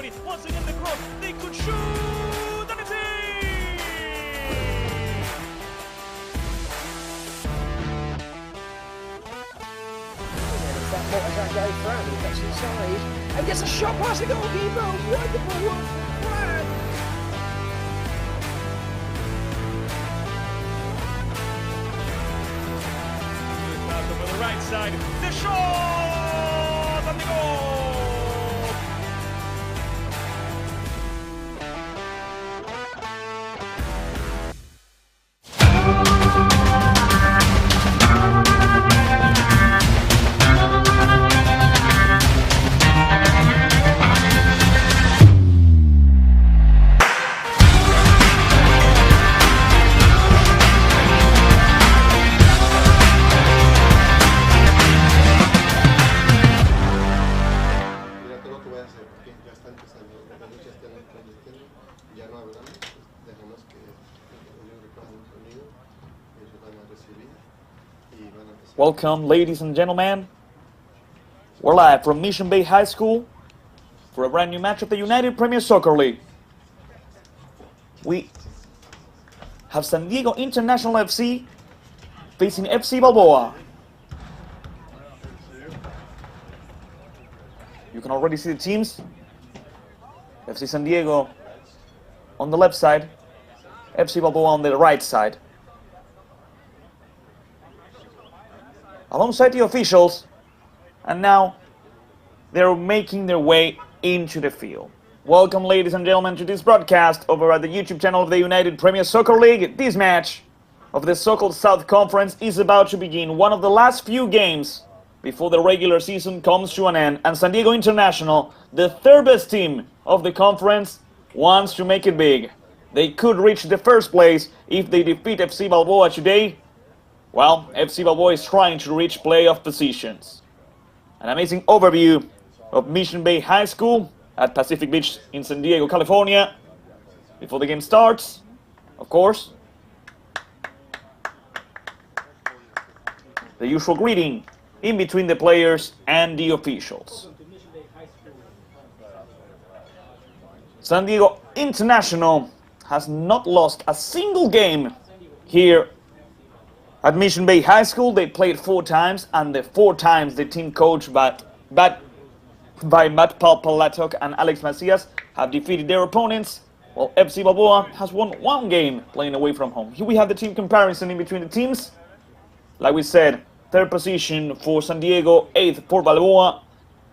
Calvi, once again the cross, they could shoot, and it's in! That guy Fran, he gets inside and gets a shot past the goalkeeper. Wonderful work from Fran. Malcolm on the right side, the shot and the goal! Welcome, ladies and gentlemen. We're live from Mission Bay High School for a brand new match of the United Premier Soccer League. We have San Diego International FC facing FC Balboa. You can already see the teams. FC San Diego on the left side, FC Balboa on the right side. Alongside the officials, and now they're making their way into the field. Welcome, ladies and gentlemen, to this broadcast over at the YouTube channel of the United Premier Soccer League. This match of the so-called South Conference is about to begin, one of the last few games before the regular season comes to an end, and San Diego International, the third best team of the conference, wants to make it big. They could reach the first place if they defeat FC Balboa today. Well, FC Balboa is trying to reach playoff positions. An amazing overview of Mission Bay High School at Pacific Beach in San Diego, California. Before the game starts, of course, the usual greeting in between the players and the officials. San Diego International has not lost a single game here at Mission Bay High School. They played 4 times, and the 4 times the team coached by Matt Palpalatok and Alex Macias have defeated their opponents, while FC Balboa has won 1 game playing away from home. Here we have the team comparison in between the teams. Like we said, 3rd position for San Diego, 8th for Balboa,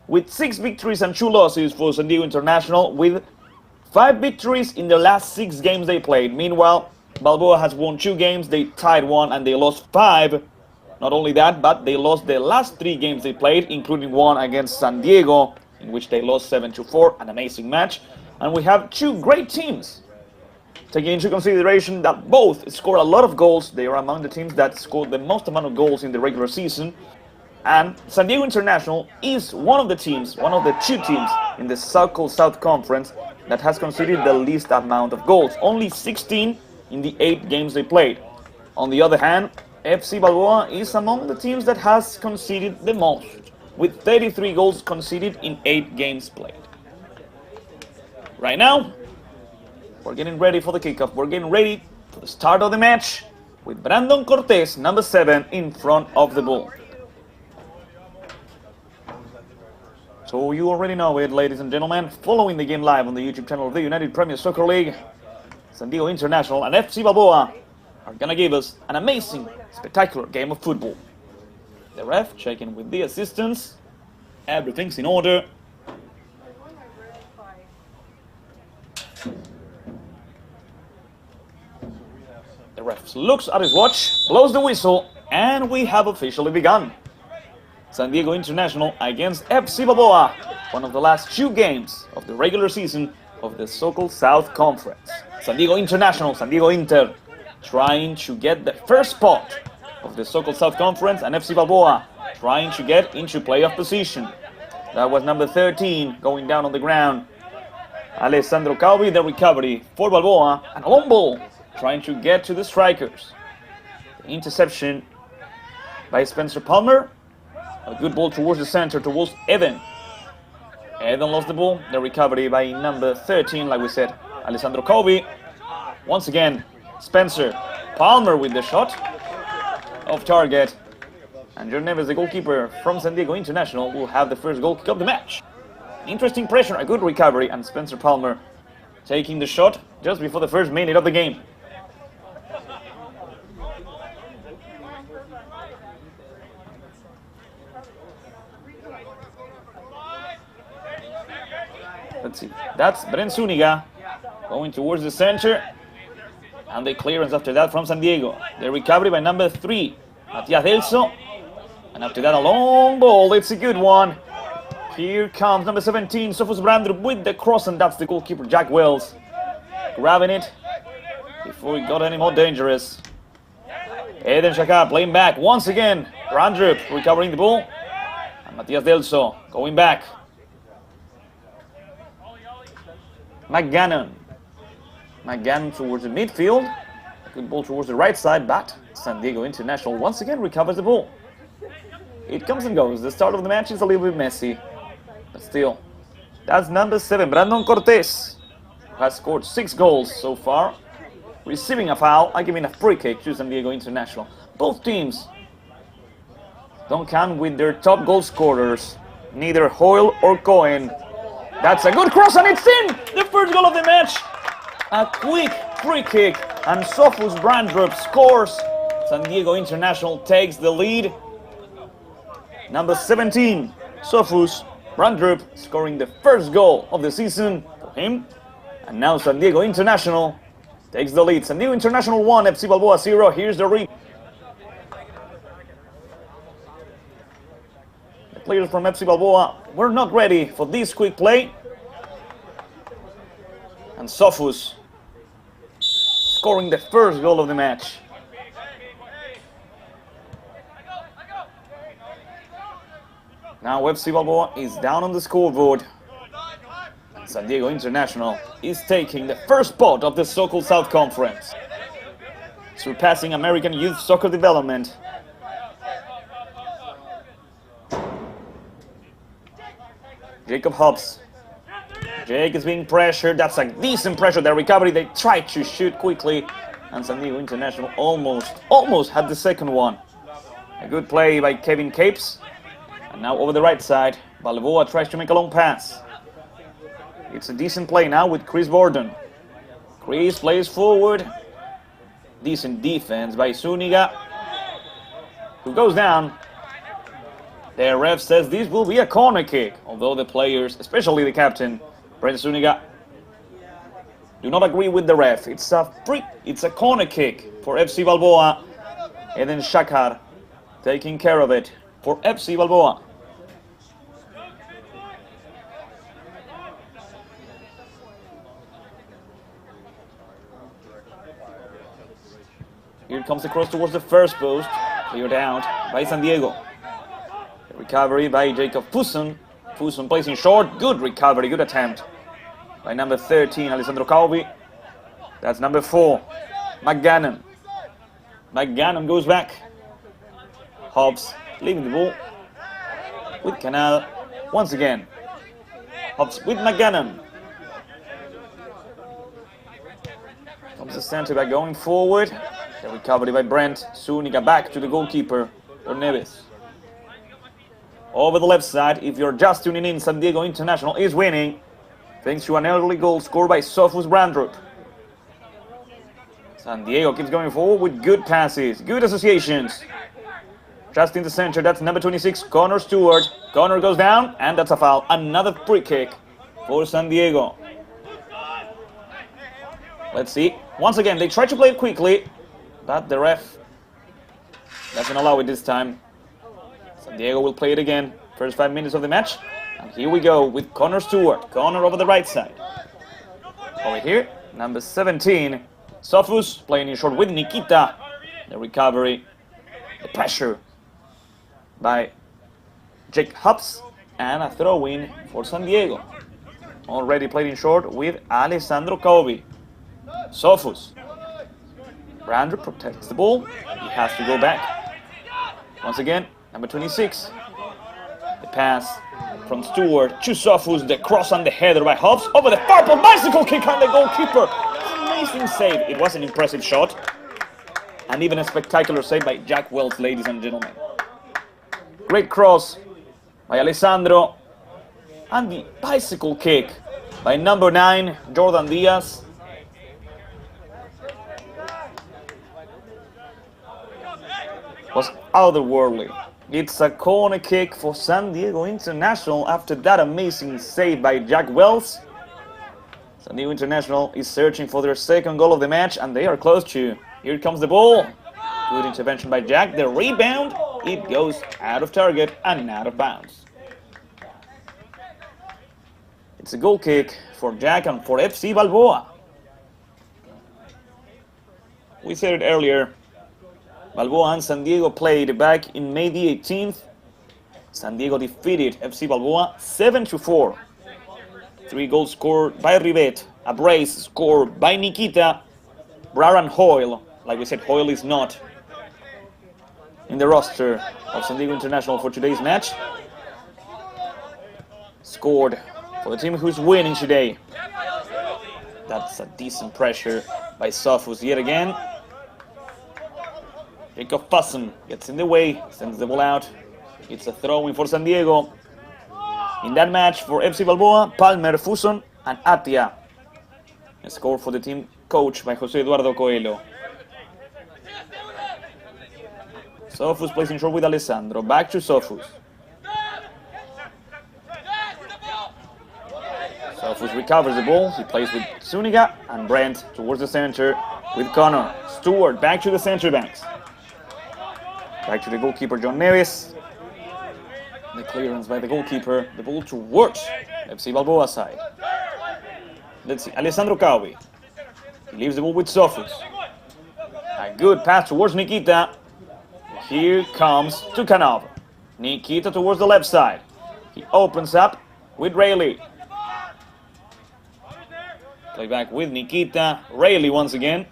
with 6 victories and 2 losses for San Diego International, with 5 victories in the last 6 games they played. Meanwhile, Balboa has won 2 games, they tied 1 and they lost 5. Not only that, but they lost the last 3 games they played, including 1 against San Diego, in which they lost 7-4, an amazing match. And we have 2 great teams. Taking into consideration that both scored a lot of goals, they are among the teams that scored the most amount of goals in the regular season. And San Diego International is one of the teams, one of the 2 teams in the so-called South Conference that has conceded the least amount of goals, only 16 in the 8 games they played. On the other hand, FC Balboa is among the teams that has conceded the most, with 33 goals conceded in 8 games played. Right now, we're getting ready for the kickoff. We're getting ready for the start of the match with Brandon Cortez, number 7, in front of the ball. So you already know it, ladies and gentlemen. Following the game live on the YouTube channel of the United Premier Soccer League, San Diego International and FC Balboa are gonna give us an amazing, spectacular game of football. The ref checking with the assistants. Everything's in order. The ref looks at his watch, blows the whistle, and we have officially begun. San Diego International against FC Balboa, one of the last 2 games of the regular season of the so-called South Conference. San Diego International, San Diego Inter, trying to get the first spot of the so-called South Conference, and FC Balboa trying to get into playoff position. That was number 13 going down on the ground. Alessandro Calvi, the recovery for Balboa, and a long ball trying to get to the strikers. The interception by Spencer Palmer. A good ball towards the center, towards Evan. Eden lost the ball. The recovery by number 13, like we said, Alessandro Kobe. Once again, Spencer Palmer with the shot. Off target. And John Neves, the goalkeeper from San Diego International, will have the first goal kick of the match. Interesting pressure, a good recovery, and Spencer Palmer taking the shot just before the first minute of the game. Let's see, that's Bren Zuniga going towards the center. And the clearance after that from San Diego. The recovery by number 3, Matias Delso. And after that, a long ball. It's a good one. Here comes number 17, Sofus Brandrup with the cross, and that's the goalkeeper, Jack Wells, grabbing it before it got any more dangerous. Eden Shaka playing back once again. Brandrup recovering the ball. And Matias Delso going back. McGannon towards the midfield. Good ball towards the right side, but San Diego International once again recovers the ball. It comes and goes. The start of the match is a little bit messy, but still. That's number 7, Brandon Cortez, who has scored 6 goals so far. Receiving a foul, giving a free kick to San Diego International. Both teams don't count with their top goal scorers, neither Hoyle or Cohen. That's a good cross, and it's in! The first goal of the match! A quick free kick, and Sofus Brandrup scores. San Diego International takes the lead. Number 17, Sofus Brandrup, scoring the first goal of the season for him. And now San Diego International takes the lead. San Diego International 1, FC Balboa 0. Here's the read. The players from FC Balboa were not ready for this quick play. And Sofus scoring the first goal of the match. Now FC Balboa is down on the scoreboard. San Diego International is taking the first spot of the so-called South Conference, surpassing American Youth Soccer Development. Jacob Hobbs. Jake is being pressured. That's a decent pressure. The recovery, they tried to shoot quickly, and San Diego International almost had the second one. A good play by Kevin Capes. And now over the right side, Balboa tries to make a long pass. It's a decent play now with Chris Borden. Chris plays forward. Decent defense by Zuniga, who goes down. The ref says this will be a corner kick, although the players, especially the captain, Brent Zuniga, do not agree with the ref. It's a corner kick for FC Balboa. And then Shakar taking care of it for FC Balboa. Here comes the cross towards the first post, cleared out by San Diego. The recovery by Jacob Fuson. Fuson plays in short, good recovery, good attempt by number 13, Alessandro Calvi. That's number 4, McGannon. McGannon goes back. Hobbs leaving the ball with Canal once again. Hobbs with McGannon. Comes the centre back going forward. The recovery by Brent. Zuniga back to the goalkeeper, Neves. Over the left side, if you're just tuning in, San Diego International is winning, thanks to an early goal scored by Sofus Brandrup. San Diego keeps going forward with good passes, good associations. Just in the center, that's number 26, Connor Stewart. Connor goes down, and that's a foul. Another free kick for San Diego. Let's see. Once again, they try to play it quickly, but the ref doesn't allow it this time. San Diego will play it again. First 5 minutes of the match. And here we go with Connor Stewart. Connor over the right side. Over here, number 17, Sofus playing in short with Nikita. The recovery, the pressure by Jake Hobbs, and a throw-in for San Diego. Already played in short with Alessandro Kobe. Sofus. Brandrup protects the ball. He has to go back. Once again, number 26. The pass from Stewart to Sofus, the cross and the header by Hobbs, over the far post, bicycle kick and the goalkeeper. Amazing save. It was an impressive shot, and even a spectacular save by Jack Wells, ladies and gentlemen. Great cross by Alessandro, and the bicycle kick by number 9, Jordan Diaz. Was otherworldly. It's a corner kick for San Diego International after that amazing save by Jack Wells. San Diego International is searching for their second goal of the match, and they are close to. Here comes the ball. Good intervention by Jack. The rebound, it goes out of target and out of bounds. It's a goal kick for Jack and for FC Balboa. We said it earlier. Balboa and San Diego played back in May the 18th. San Diego defeated FC Balboa 7-4. 3 goals scored by Rivet, a brace scored by Nikita, Braran Hoyle. Like we said, Hoyle is not in the roster of San Diego International for today's match. Scored for the team who's winning today. That's a decent pressure by Sofus yet again. Kickoff Fassen gets in the way, sends the ball out. It's a throw-in for San Diego. In that match for FC Balboa, Palmer, Fuson, and Atia. A score for the team coached by Jose Eduardo Coelho. Sofus plays in short with Alessandro. Back to Sofus. Sofus recovers the ball. He plays with Zuniga and Brent towards the center with Connor. Stewart back to the center backs. Back to the goalkeeper, John Neves. The clearance by the goalkeeper. The ball towards FC Balboa side. Let's see, Alessandro Caubi. He leaves the ball with Sofus. A good pass towards Nikita. Here comes Tukanov. Nikita towards the left side. He opens up with Rayleigh. Play back with Nikita. Rayleigh once again.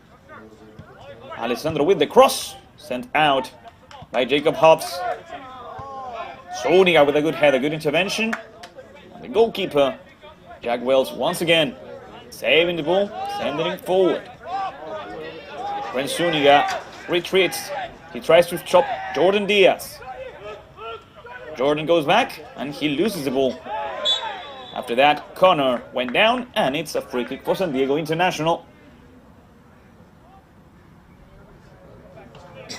Alessandro with the cross. Sent out by Jacob Hobbs. Zuniga with a good header, good intervention. And the goalkeeper, Jack Wells, once again saving the ball, sending it forward. When Zuniga retreats, he tries to chop Jordan Diaz. Jordan goes back and he loses the ball. After that, Connor went down and it's a free kick for San Diego International.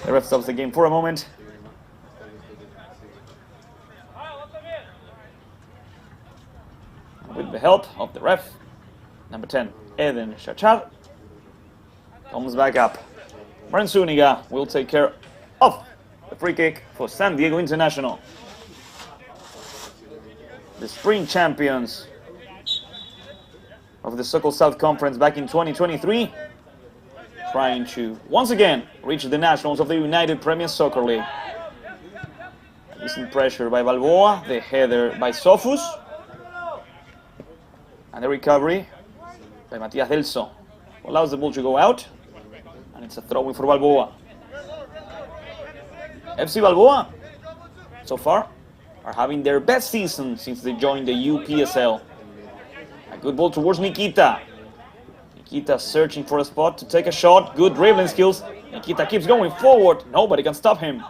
The ref stops the game for a moment. With the help of the ref, number 10, Eden Chachar, comes back up. Brent Zuniga will take care of the free kick for San Diego International. The spring champions of the Sokol South Conference back in 2023, trying to once again reach the nationals of the United Premier Soccer League. Decent pressure by Balboa, the header by Sofus, and the recovery by Matias Delso. Allows the ball to go out, and it's a throw-in for Balboa. FC Balboa, so far, are having their best season since they joined the UPSL. A good ball towards Nikita. Nikita searching for a spot to take a shot. Good dribbling skills. Nikita keeps going forward. Nobody can stop him.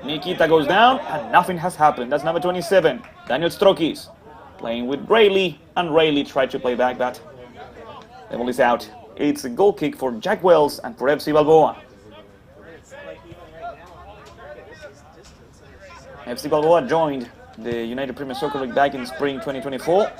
Nikita goes down, and nothing has happened. That's number 27, Daniel Strokis. Playing with Rayleigh, and Rayleigh tried to play back, but the ball is out. It's a goal kick for Jack Wells and for FC Balboa. FC Balboa joined the United Premier Soccer League back in spring 2024.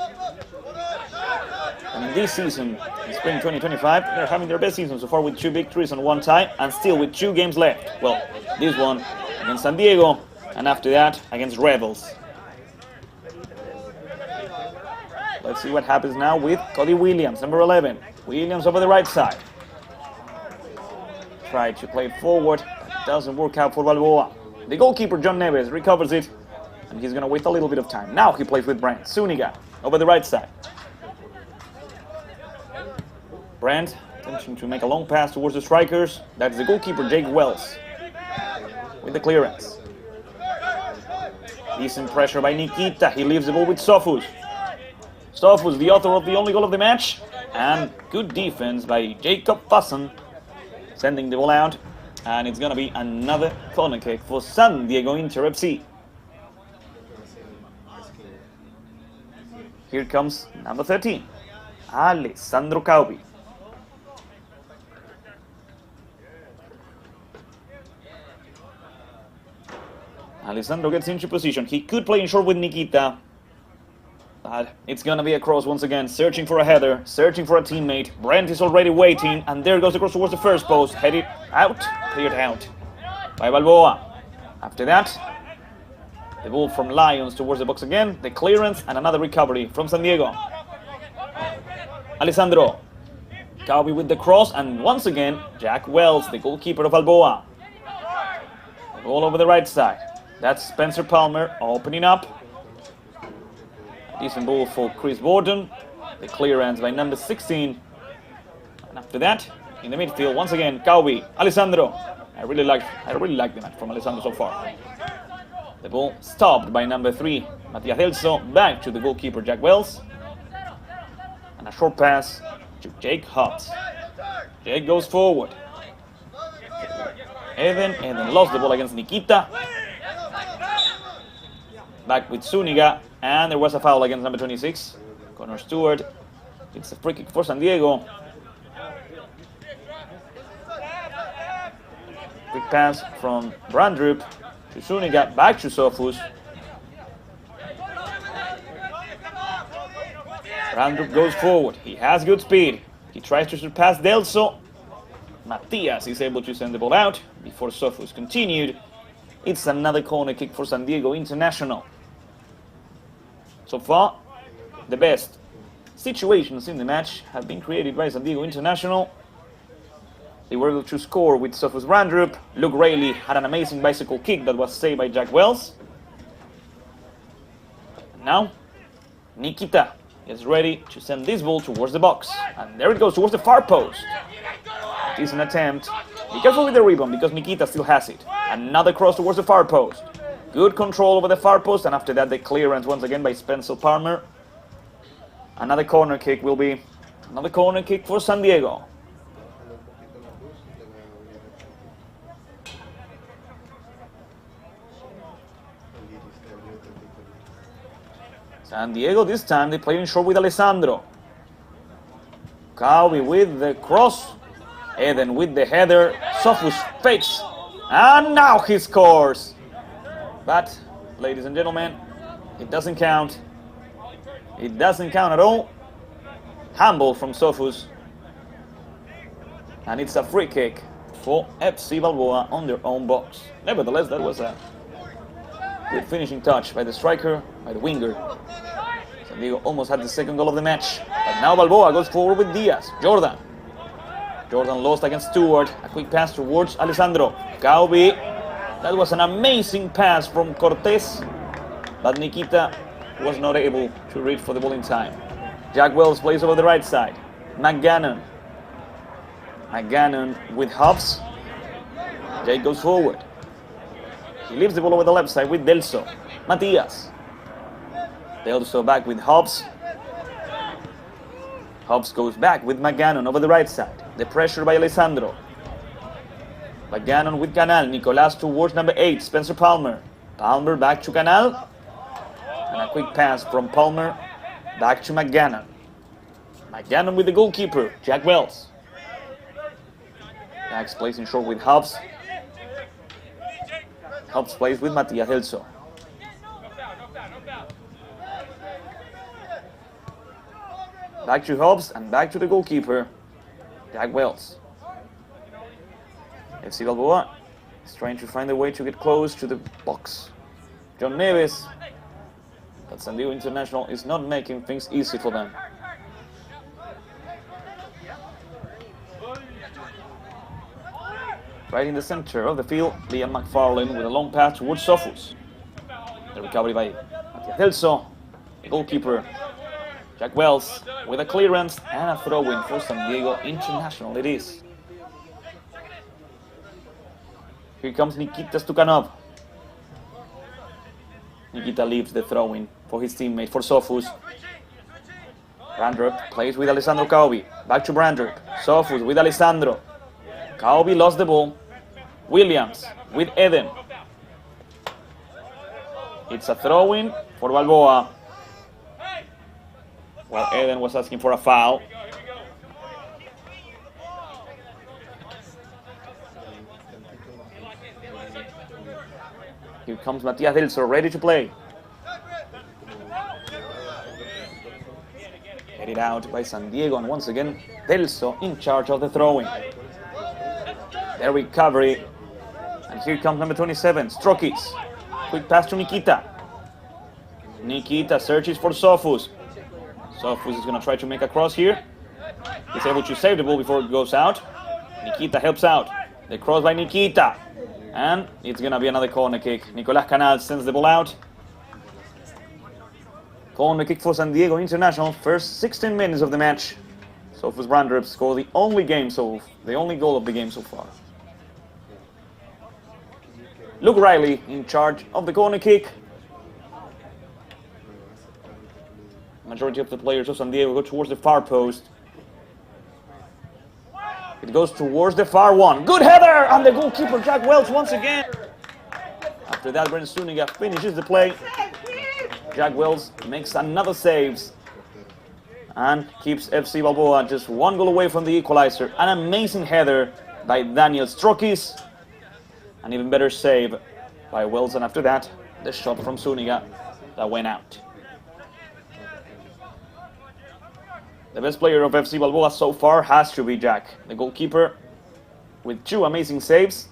And in this season, in spring 2025, they're having their best season so far with 2 victories and 1 tie, and still with 2 games left. Well, this one against San Diego, and after that against Rebels. Let's see what happens now with Cody Williams, number 11. Williams over the right side. Tried to play forward, but it doesn't work out for Balboa. The goalkeeper, John Neves, recovers it, and he's going to wait a little bit of time. Now he plays with Brent. Zuniga over the right side. Brent attempting to make a long pass towards the strikers. That's the goalkeeper, Jake Wells, with the clearance. Decent pressure by Nikita. He leaves the ball with Sofus. Sofus, the author of the only goal of the match. And good defense by Jacob Fassen, sending the ball out. And it's going to be another corner kick for San Diego Inter FC. Here comes number 13, Alessandro Caubi. Alessandro gets into position. He could play in short with Nikita, but it's gonna be a cross once again, searching for a header, searching for a teammate. Brent is already waiting, and there goes the cross towards the first post, headed out, cleared out by Balboa. After that, the ball from Lions towards the box again, the clearance, and another recovery from San Diego. Alessandro, Caubi with the cross, and once again, Jack Wells, the goalkeeper of Balboa. The ball over the right side. That's Spencer Palmer opening up. Decent ball for Chris Borden. The clearance by number 16. And after that, in the midfield, once again, Caubi, Alessandro. I really like the match from Alessandro so far. The ball stopped by number 3, Matias Delso, back to the goalkeeper, Jack Wells. And a short pass to Jake Hobbs. Jake goes forward. Eden lost the ball against Nikita. Back with Zuniga, and there was a foul against number 26, Connor Stewart. It's a free kick for San Diego. Quick pass from Brandrup to Zuniga, back to Sofus. Brandrup goes forward. He has good speed. He tries to surpass Delso. Matias is able to send the ball out before Sofus continued. It's another corner kick for San Diego International. So far, the best situations in the match have been created by San Diego International. They were able to score with Sofus Brandrup. Luke Rayleigh had an amazing bicycle kick that was saved by Jack Wells. Now, Nikita is ready to send this ball towards the box. And there it goes towards the far post. It is an attempt. Be careful with the rebound because Nikita still has it. Another cross towards the far post. Good control over the far post, and after that the clearance once again by Spencer Palmer. Another corner kick will be another corner kick for San Diego. San Diego this time they play in short with Alessandro. Caubi with the cross. Eden with the header. Sofus fakes. And now he scores. But, ladies and gentlemen, it doesn't count. It doesn't count at all. Handball from Sofus. And it's a free kick for FC Balboa on their own box. Nevertheless, that was a good finishing touch by the striker, by the winger. San Diego almost had the second goal of the match. But now Balboa goes forward with Diaz. Jordan lost against Stewart. A quick pass towards Alessandro. Caubi. That was an amazing pass from Cortez. But Nikita was not able to reach for the ball in time. Jack Wells plays over the right side. McGannon with Hobbs. Jake goes forward. He leaves the ball over the left side with Delso. Matias. Delso back with Hobbs. Hobbs goes back with McGannon over the right side. The pressure by Alessandro. McGannon with Canal. Nicolas towards number 8, Spencer Palmer. Palmer back to Canal. And a quick pass from Palmer back to McGannon. McGannon with the goalkeeper, Jack Wells. Jack's plays in short with Hobbs. Hobbs plays with Matias Delso. Back to Hobbs and back to the goalkeeper, Jack Wells. FC Balboa is trying to find a way to get close to the box. John Neves. But San Diego International is not making things easy for them. Right in the center of the field, Liam McFarlane with a long pass towards Sofus. The recovery by Matias Delso, the goalkeeper, Jack Wells, with a clearance and a throw-in for San Diego International it is. Here comes Nikita Stukhanov. Nikita leaves the throw-in for his teammate, for Sofus. Brandrup plays with Alessandro Kaubi. Back to Brandrup. Sofus with Alessandro. Kaubi lost the ball. Williams with Eden. It's a throw-in for Balboa. Well, Eden was asking for a foul. Here comes Matias Delso, ready to play. Headed out by San Diego, and once again, Delso in charge of the throwing. The recovery. And here comes number 27, Strokis. Quick pass to Nikita. Nikita searches for Sofus. Sofus is going to try to make a cross here. He's able to save the ball before it goes out. Nikita helps out. The cross by Nikita. And it's going to be another corner kick. Nicolas Canal sends the ball out. Corner kick for San Diego International. First 16 minutes of the match. Sofus Brandrup scored the only goal of the game so far. Luke Riley in charge of the corner kick. Majority of the players of San Diego go towards the far post. It goes towards the far one. Good header! And the goalkeeper, Jack Wells, once again. After that, Brent Suniga finishes the play. Jack Wells makes another save and keeps FC Balboa just one goal away from the equalizer. An amazing header by Daniel Strokis. An even better save by Wells, and after that, the shot from Suniga that went out. The best player of FC Balboa so far has to be Jack, the goalkeeper, with 2 amazing saves.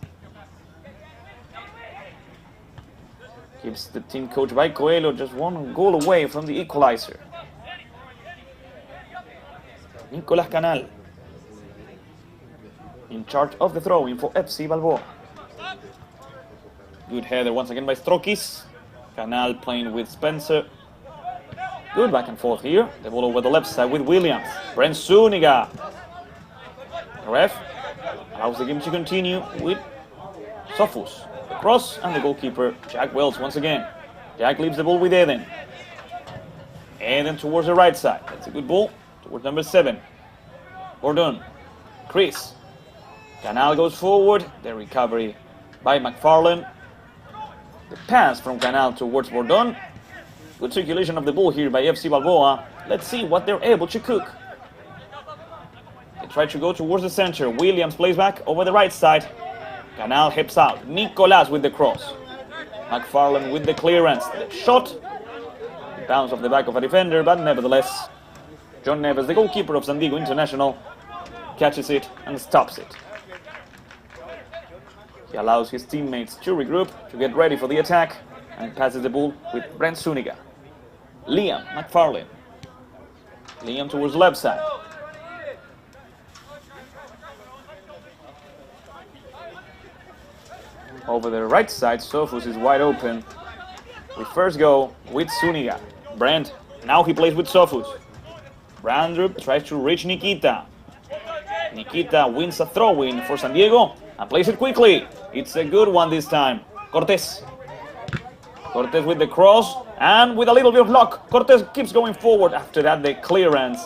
Keeps the team coach by Coelho just one goal away from the equalizer. Nicolas Canal in charge of the throw-in for FC Balboa. Good header once again by Strokis. Canal playing with Spencer. Good back and forth here. The ball over the left side with Williams. Brent Suniga. The ref allows the game to continue with Sofus. The cross and the goalkeeper, Jack Wells, once again. Jack leaves the ball with Eden. Eden towards the right side. That's a good ball towards number 7. Gordon. Chris. Canal goes forward. The recovery by McFarlane. The pass from Canal towards Bordon. Good circulation of the ball here by FC Balboa. Let's see what they're able to cook. They try to go towards the center. Williams plays back over the right side. Canal hips out. Nicolas with the cross. McFarlane with the clearance. The shot. Bounce off the back of a defender, but nevertheless, John Neves, the goalkeeper of San Diego International, catches it and stops it. He allows his teammates to regroup, to get ready for the attack, and passes the ball with Brent Suniga. Liam McFarlane. Liam towards the left side. Over the right side, Sofus is wide open. We first go with Suniga. Brent, now he plays with Sofus. Brandrup tries to reach Nikita. Nikita wins a throw-in for San Diego and plays it quickly. It's a good one this time. Cortez. Cortez with the cross and with a little bit of luck. Cortez keeps going forward. After that, the clearance.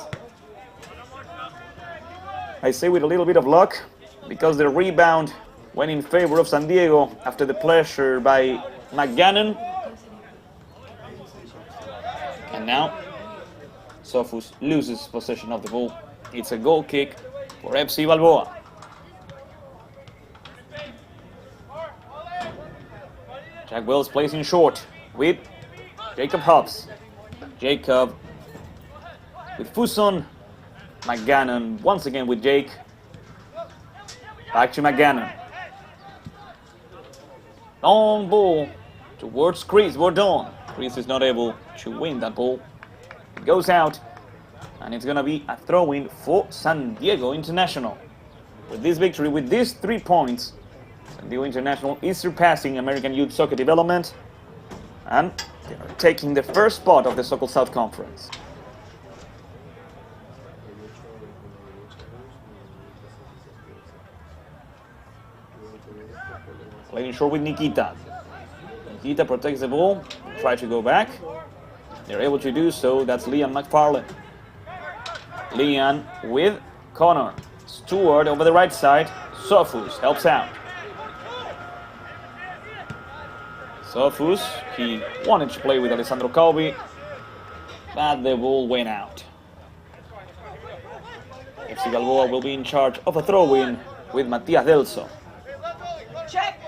I say with a little bit of luck because the rebound went in favor of San Diego after the pressure by McGannon. And now, Sofus loses possession of the ball. It's a goal kick for FC Balboa. Jack Wells plays in short with Jacob Hobbs. Jacob with Fuson. McGannon once again with Jake. Back to McGannon. Long ball towards Chris Bordon. Chris is not able to win that ball. It goes out, and it's going to be a throw-in for San Diego International. With this victory, with these 3 points, San Diego International is surpassing American Youth Soccer Development, and they are taking the first spot of the Soccer South Conference. Playing short with Nikita. Nikita protects the ball. try to go back. They're able to do so. That's Liam McFarlane. Liam with Connor. Stewart over the right side. Sofus helps out. Sofus, he wanted to play with Alessandro Calvi, but the ball went out. FC Balboa will be in charge of a throw-in with Matias Delso. Check!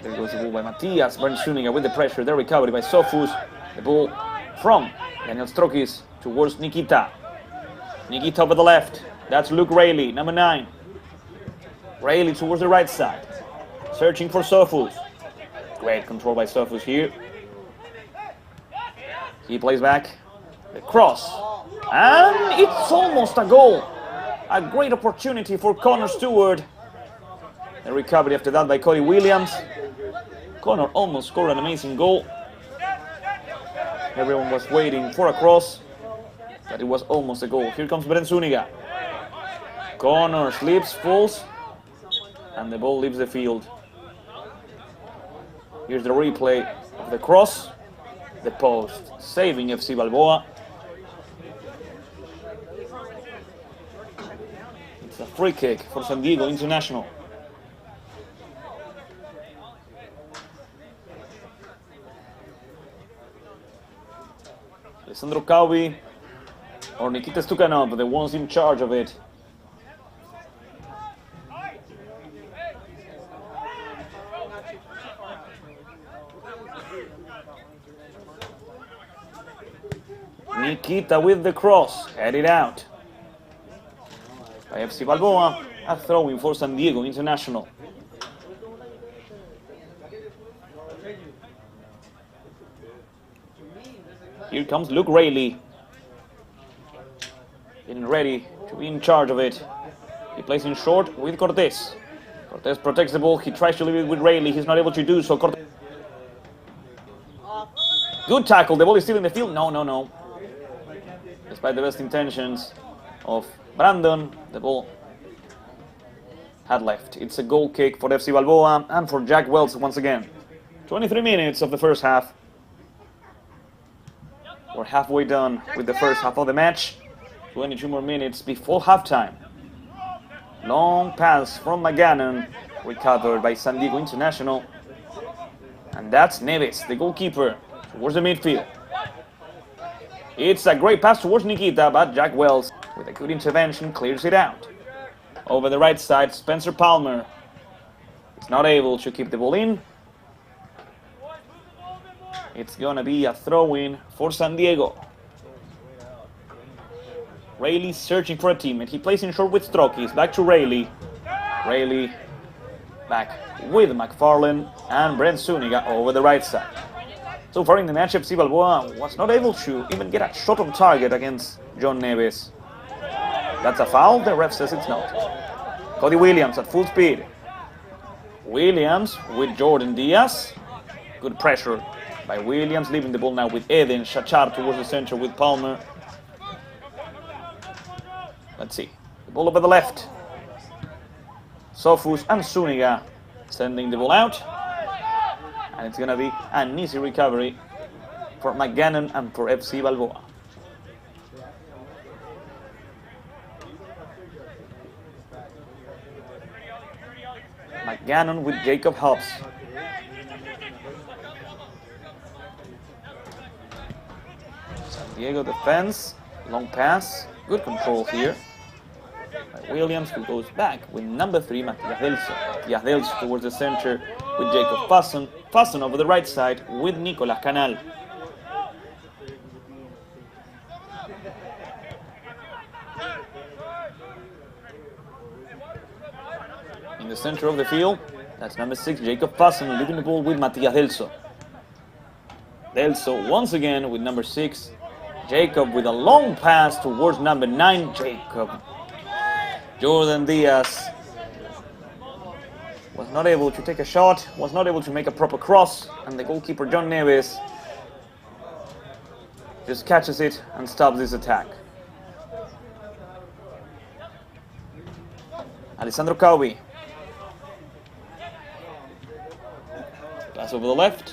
There goes the ball by Matias. Bernd Zuniga with the pressure. The recovery by Sofus. The ball from Daniel Strokis towards Nikita. Nikita over the left. That's Luke Rayleigh, number 9. Rayleigh towards the right side. Searching for Sofus. Great control by Sofus here. He plays back. The cross. And it's almost a goal. A great opportunity for Connor Stewart. The recovery after that by Cody Williams. Connor almost scored an amazing goal. Everyone was waiting for a cross, but it was almost a goal. Here comes Bernd Zuniga. Connor slips, falls, and the ball leaves the field. Here's the replay of the cross. The post, saving FC Balboa. It's a free kick for San Diego International. Alessandro Calvi or Nikita Stukhanov, the ones in charge of it. Nikita with the cross, headed out by FC Balboa, a throw-in for San Diego International. Here comes Luke Rayleigh, getting ready to be in charge of it. He plays in short with Cortez. Cortez protects the ball. He tries to leave it with Rayleigh. He's not able to do so. Good tackle. The ball is still in the field. No. Despite the best intentions of Brandon, the ball had left. It's a goal kick for FC Balboa and for Jack Wells once again. 23 minutes of the first half. We're halfway done with the first half of the match. 22 more minutes before halftime. Long pass from McGannon, recovered by San Diego International. And that's Neves, the goalkeeper, towards the midfield. It's a great pass towards Nikita, but Jack Wells, with a good intervention, clears it out. Over the right side, Spencer Palmer is not able to keep the ball in. It's gonna be a throw-in for San Diego. Rayleigh searching for a teammate. He plays in short with Strokis. Back to Rayleigh. Rayleigh back with McFarlane and Bernd Zuniga over the right side. So far in the match, FC Balboa was not able to even get a shot on target against John Neves. That's a foul. The ref says it's not. Cody Williams at full speed. Williams with Jordan Diaz. Good pressure by Williams, leaving the ball now with Eden Shachar towards the center with Palmer. Let's see. The ball over the left. Sofus and Zuniga sending the ball out. And it's going to be an easy recovery for McGannon and for FC Balboa. McGannon with Jacob Hobbs. San Diego defense, long pass, good control here by Williams, who goes back with number 3, Matias Delso. Matias Delso towards the center with Jacob Fasson. Fasson over the right side with Nicolas Canal. In the center of the field, that's number 6, Jacob Fasson, leaving the ball with Matias Delso. Delso once again with number 6, Jacob with a long pass towards number 9, Jacob. Jordan Diaz was not able to take a shot, was not able to make a proper cross, and the goalkeeper John Neves just catches it and stops this attack. Alessandro Calvi. Pass over the left.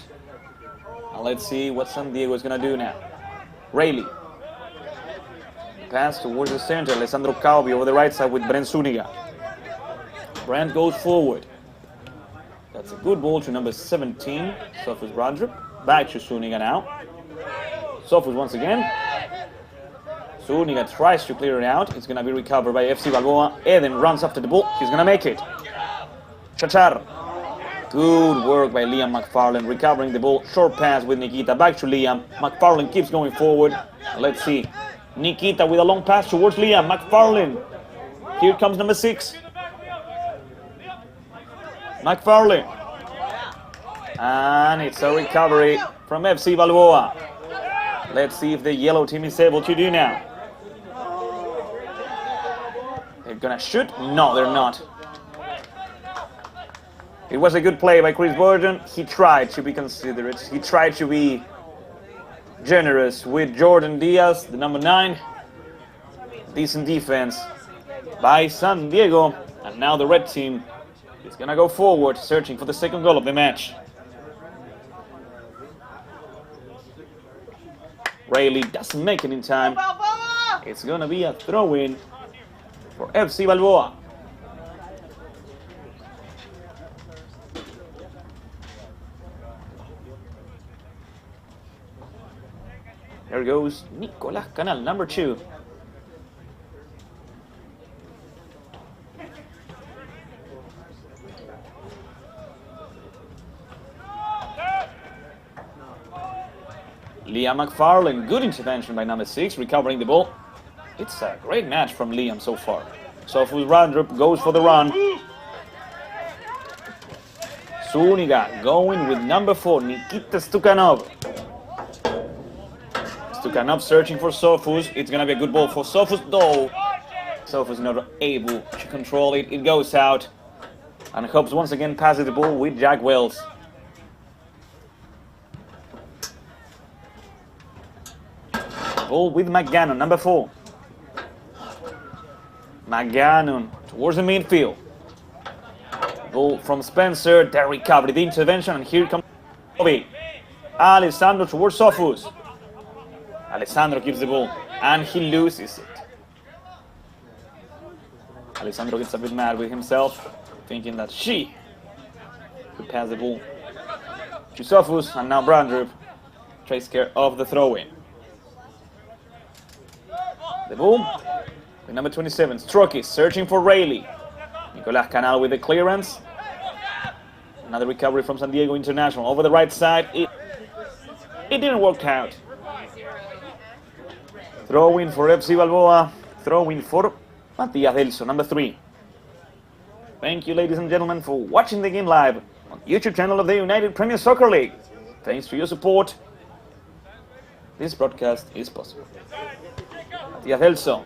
And let's see what San Diego is going to do now. Rayleigh. Pass towards the center. Alessandro Calvi over the right side with Brent Zuniga. Brent goes forward. That's a good ball to number 17, Sofus Brandrup. Back to Zuniga now. Sofus once again. Zuniga tries to clear it out. It's going to be recovered by FC Balboa. Eden runs after the ball. He's going to make it. Chachar. Good work by Liam McFarlane, recovering the ball. Short pass with Nikita. Back to Liam. McFarlane keeps going forward. Let's see. Nikita with a long pass towards Liam. McFarlane. Here comes number 6. McFarlane. And it's a recovery from FC Balboa. Let's see if the yellow team is able to do now. They're gonna shoot? No, they're not. It was a good play by Chris Burden. He tried to be considerate. He tried to be generous with Jordan Diaz, the number 9. Decent defense by San Diego. And now the red team is gonna go forward, searching for the second goal of the match. Rayleigh doesn't make it in time. It's gonna be a throw-in for FC Balboa. There goes Nicolás Canal, number 2. Liam McFarlane, good intervention by number 6, recovering the ball. It's a great match from Liam so far. Sofus Brandrup goes for the run. Zuniga going with number 4, Nikita Stukhanov. Stukhanov searching for Sofus. It's going to be a good ball for Sofus, though. Sofus not able to control it. It goes out. And Hobbs once again passes the ball with Jack Wells. Ball with McGannon, number 4. McGannon towards the midfield. Ball from Spencer. The recovery, the intervention, and here comes Bobby. Alessandro towards Sofus. Alessandro gives the ball, and he loses it. Alessandro gets a bit mad with himself, thinking that she could pass the ball to Sofus, and now Brandrup takes care of the throw-in. The ball with number 27, Strokis searching for Rayleigh. Nicolás Canal with the clearance. Another recovery from San Diego International over the right side. It didn't work out. Throw-in for FC Balboa. Throw-in for Matias Delso, number 3. Thank you, ladies and gentlemen, for watching the game live on the YouTube channel of the United Premier Soccer League. Thanks to your support, this broadcast is possible. Matias Delso.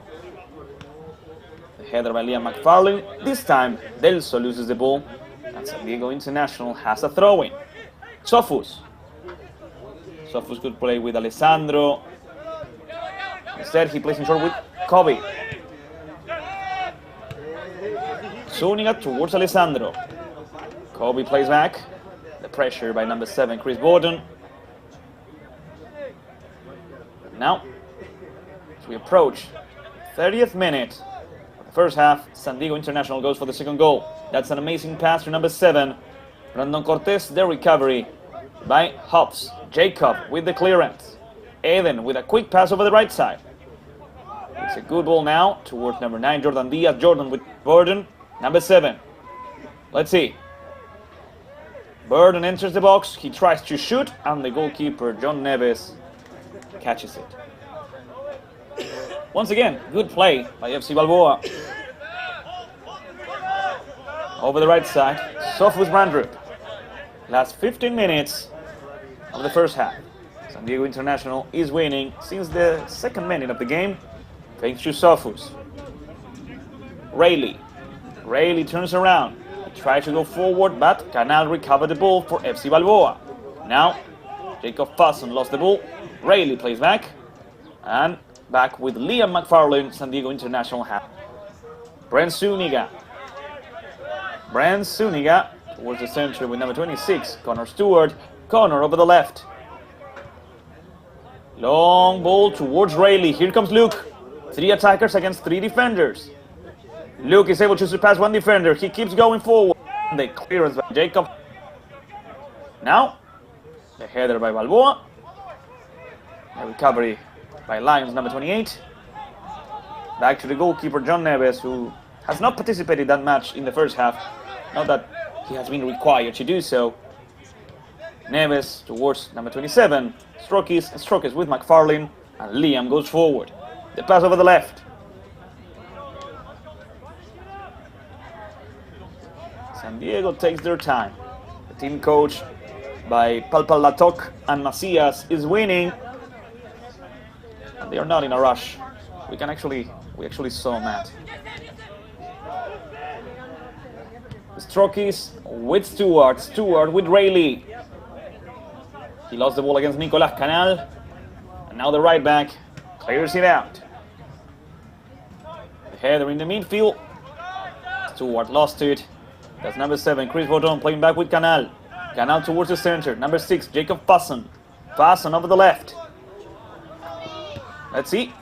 The header by Liam McFarlane. This time, Delso loses the ball, and San Diego International has a throw-in. Sofus. Sofus could play with Alessandro. Instead, he plays in short with Kobe. Zuniga towards Alessandro. Kobe plays back. The pressure by number 7, Chris Borden. Now, as we approach the 30th minute of the first half, San Diego International goes for the second goal. That's an amazing pass to number 7, Brandon Cortez. The recovery by Hobbs. Jacob with the clearance. Eden with a quick pass over the right side. It's a good ball now towards number 9, Jordan Diaz. Jordan with Burden, number 7. Let's see. Burden enters the box. He tries to shoot, and the goalkeeper, John Neves, catches it. Once again, good play by FC Balboa. Over the right side, Sofus Brandrup. Last 15 minutes of the first half. San Diego International is winning since the second minute of the game, thanks to Sofus. Rayleigh. Rayleigh turns around. He tried to go forward, but Canal recovered the ball for FC Balboa. Now, Jacob Fasson lost the ball. Rayleigh plays back. And back with Liam McFarlane, San Diego International half. Brent Zuniga. Brent Zuniga towards the center with number 26, Connor Stewart. Connor over the left. Long ball towards Rayleigh. Here comes Luke. 3 attackers against 3 defenders. Luke is able to surpass 1 defender. He keeps going forward. The clearance by Jacob. Now, the header by Balboa. The recovery by Lions, number 28. Back to the goalkeeper, John Neves, who has not participated that much in the first half. Not that he has been required to do so. Neves towards number 27. Strokes with McFarlane, and Liam goes forward. The pass over the left. San Diego takes their time. The team coached by Palpalatok and Macias is winning. And they are not in a rush. We actually saw Matt. Strokes with Stewart. Stewart with Rayleigh. He lost the ball against Nicolas Canal. And now the right back clears it out. The header in the midfield. Stewart lost it. That's number 7, Chris Bordon playing back with Canal. Canal towards the center. Number 6, Jacob Passon. Passon over the left. Let's see.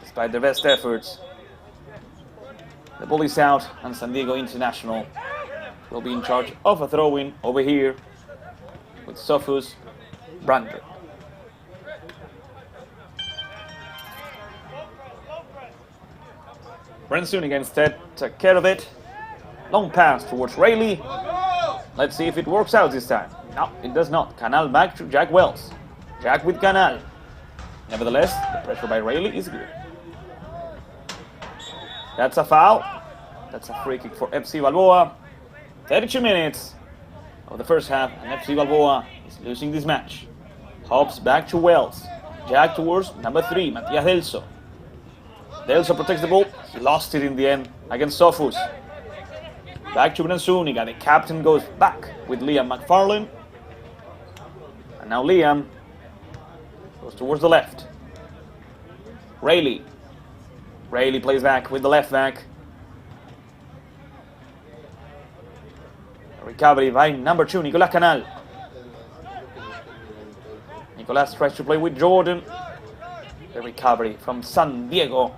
Despite their best efforts, the ball is out, and San Diego International will be in charge of a throw-in over here with Sofus Brandon. Brent Suniga instead took care of it. Long pass towards Rayleigh. Let's see if it works out this time. No, it does not. Canal back to Jack Wells. Jack with Canal. Nevertheless, the pressure by Rayleigh is good. That's a foul. That's a free kick for FC Balboa. 32 minutes of the first half, and FC Balboa is losing this match. Hobbs back to Wells. Jack towards number 3, Matias Delso. Delso protects the ball. He lost it in the end against Sofus. Back to Brent Suniga. The captain goes back with Liam McFarlane. And now Liam goes towards the left. Rayleigh. Rayleigh plays back with the left back. A recovery by number 2, Nicolas Canal. Nicolas tries to play with Jordan. The recovery from San Diego.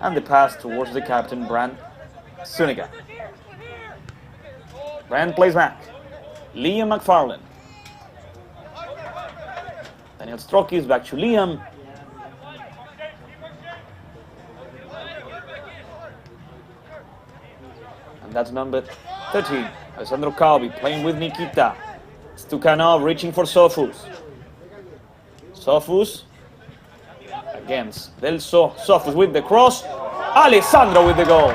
And the pass towards the captain, Brent Suniga. Brand plays back. Liam McFarlane. Daniel Strokes back to Liam. And that's number 13. Alessandro Calvi playing with Nikita. Stukanov reaching for Sofus. Sofus against Delso. Sofus with the cross. Alessandro with the goal.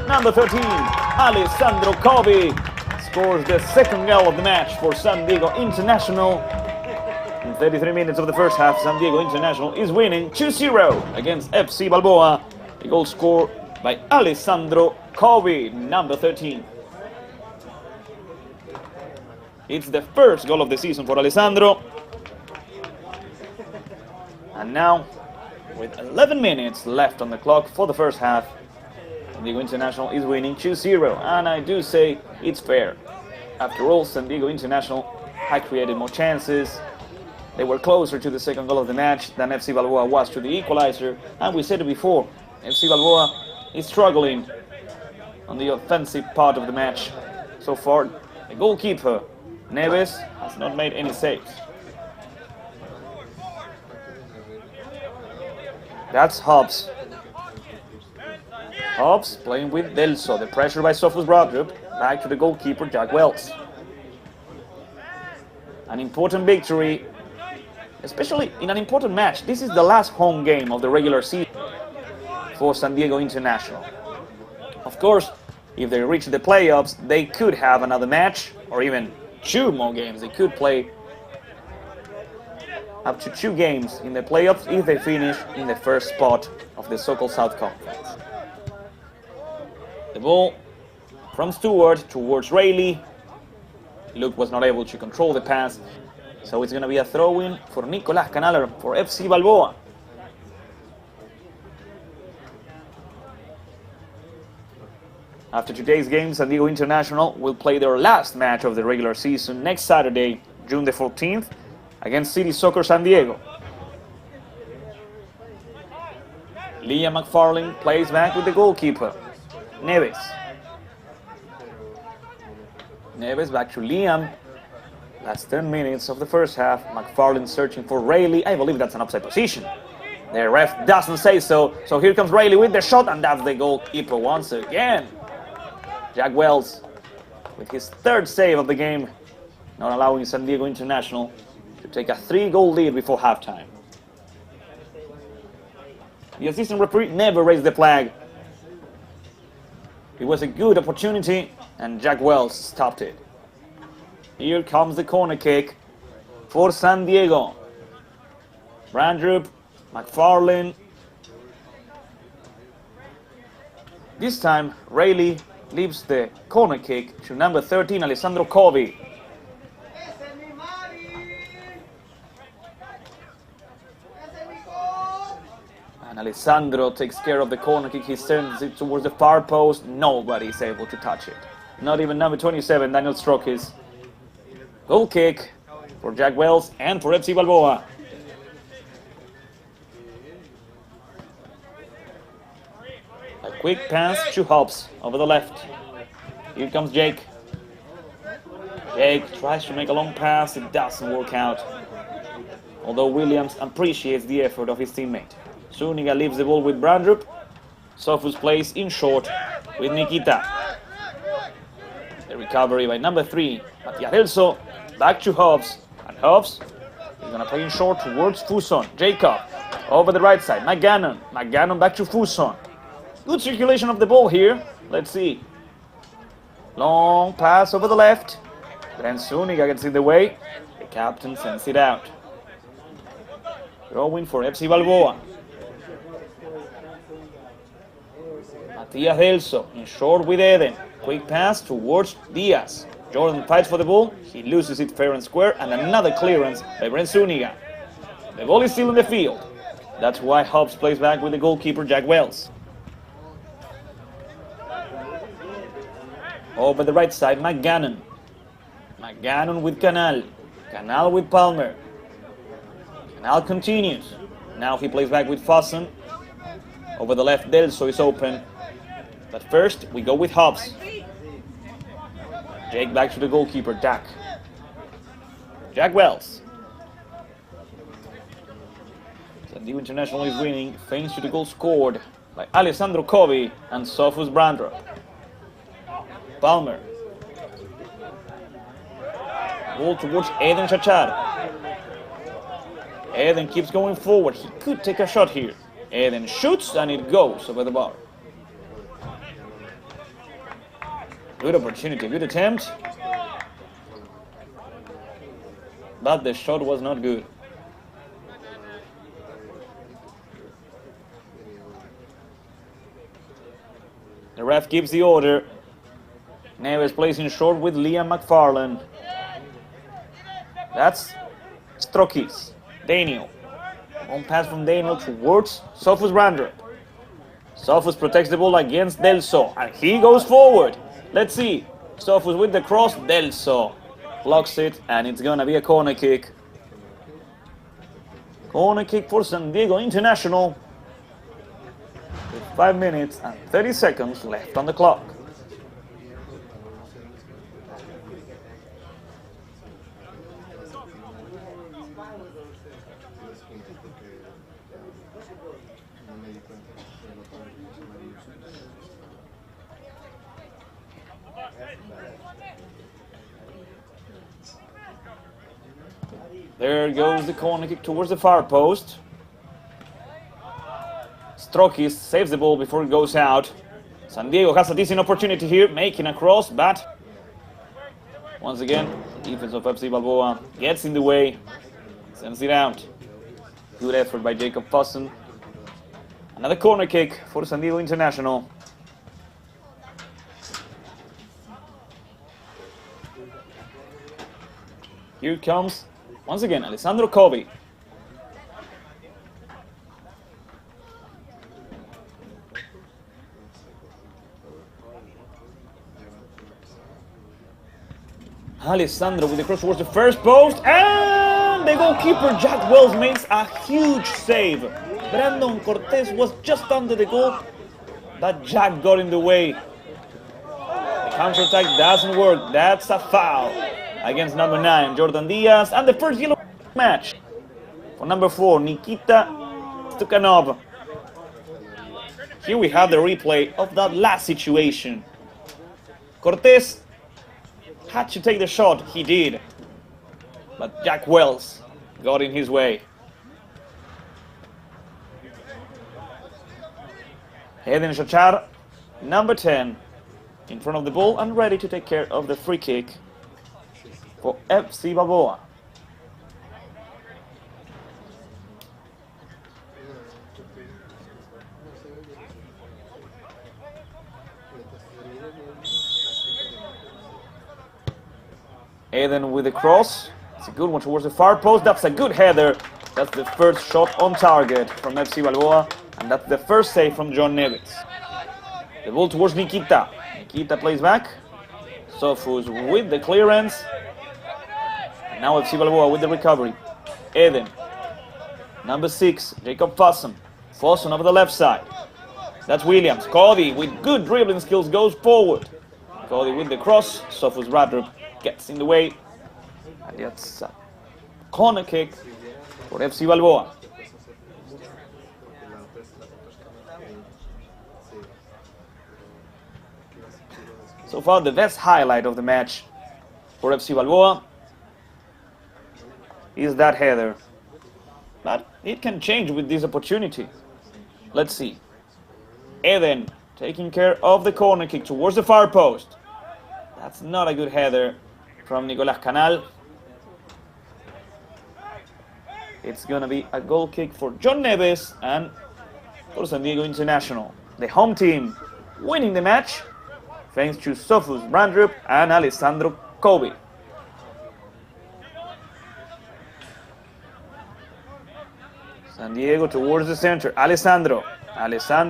Number 13, Alessandro Calvi scores the second goal of the match for San Diego International. In 33 minutes of the first half, San Diego International is winning 2-0 against FC Balboa. A goal scored by Alessandro Calvi, number 13. It's the first goal of the season for Alessandro. And now, with 11 minutes left on the clock for the first half, San Diego International is winning 2-0, and I do say it's fair. After all, San Diego International had created more chances. They were closer to the second goal of the match than FC Balboa was to the equalizer, and we said it before, FC Balboa is struggling on the offensive part of the match. So far, the goalkeeper, Neves, has not made any saves. That's Hobbs. Hobbs playing with Delso. The pressure by Sofus Bradrup. Back to the goalkeeper, Jack Wells. An important victory, especially in an important match. This is the last home game of the regular season for San Diego International. Of course, if they reach the playoffs, they could have another match, or even 2 more games. They could play up to 2 games in the playoffs if they finish in the first spot of the so-called South Conference. The ball from Stewart towards Rayleigh. Luke was not able to control the pass, so it's going to be a throw-in for Nicolas Canal for FC Balboa. After today's game, San Diego International will play their last match of the regular season next Saturday, June the 14th, against City Soccer San Diego. Liam McFarlane plays back with the goalkeeper, Neves. Neves back to Liam. Last 10 minutes of the first half. McFarlane searching for Rayleigh. I believe that's an offside position. The ref doesn't say so. So here comes Rayleigh with the shot, and that's the goalkeeper once again. Jack Wells with his third save of the game, not allowing San Diego International to take a 3-goal lead before halftime. The assistant referee never raised the flag. It was a good opportunity, and Jack Wells stopped it. Here comes the corner kick for San Diego. Brandrup, McFarlane. This time, Rayleigh leaves the corner kick to number 13, Alessandro Covi. And Alessandro takes care of the corner kick. He sends it towards the far post. Nobody is able to touch it. Not even number 27, Daniel Strokis. Goal kick for Jack Wells and for FC Balboa. A quick pass to Hobbs over the left. Here comes Jake. Jake tries to make a long pass. It doesn't work out. Although Williams appreciates the effort of his teammate. Zuniga leaves the ball with Brandrup. Sofus plays in short with Nikita. The recovery by number 3, Mattia Delso. Back to Hobbs. And Hobbs is going to play in short towards Fuson. Jacob over the right side. McGannon. McGannon back to Fuson. Good circulation of the ball here. Let's see. Long pass over the left. Then Zuniga gets in the way. The captain sends it out. Throwing for FC Balboa. Mattia Delso in short with Eden. Quick pass towards Diaz. Jordan fights for the ball. He loses it fair and square. And another clearance by Brent Zuniga. The ball is still in the field. That's why Hobbs plays back with the goalkeeper Jack Wells. Over the right side, McGannon. McGannon with Canal. Canal with Palmer. Canal continues. Now he plays back with Fossen. Over the left, Delso is open. But first, we go with Hobbs. Jake back to the goalkeeper, Dak. Jack Wells. San Diego International is winning thanks to the goal scored by Alessandro Covi and Sofus Brandrup. Palmer. Ball towards Eden Chachar. Eden keeps going forward. He could take a shot here. Eden shoots and it goes over the bar. Good opportunity, good attempt. But the shot was not good. The ref gives the order. Neves plays in short with Liam McFarlane. That's Strokis. Daniel. One pass from Daniel towards Sofus Brandrup. Sofus protects the ball against Delso. And he goes forward. Let's see. Sofus with the cross. Delso blocks it. And it's going to be a corner kick. Corner kick for San Diego International. With 5 minutes and 30 seconds left on the clock. There goes the corner kick towards the far post. Strokis saves the ball before it goes out. San Diego has a decent opportunity here, making a cross, but once again, the defense of FC Balboa gets in the way, sends it out. Good effort by Jacob Fossen. Another corner kick for San Diego International. Here comes, once again, Alessandro Covi. Alessandro with the cross towards the first post, and the goalkeeper Jack Wells makes a huge save. Brandon Cortez was just under the goal, but Jack got in the way. The counter-attack doesn't work. That's a foul against number 9, Jordan Diaz, and the first yellow match for number 4, Nikita Stukhanov. Here we have the replay of that last situation. Cortez had to take the shot, he did, but Jack Wells got in his way. Eden Shachar, number 10, in front of the ball and ready to take care of the free kick for FC Balboa. Eden with the cross. It's a good one towards the far post. That's a good header. That's the first shot on target from FC Balboa. And that's the first save from John Neves. The ball towards Nikita. Nikita plays back. Sofus with the clearance. And now FC Balboa with the recovery. Eden. Number 6, Jacob Fossen. Fossen over the left side. That's Williams. Cody with good dribbling skills goes forward. Cody with the cross. Sofus Radrup gets in the way. And that's a corner kick for FC Balboa. So far, the best highlight of the match for FC Balboa is that header. But it can change with this opportunity. Let's see. Eden taking care of the corner kick towards the far post. That's not a good header from Nicolas Canal. It's going to be a goal kick for John Neves and for San Diego International. The home team winning the match thanks to Sofus Brandrup and Alessandro Kobe. San Diego towards the center. Alessandro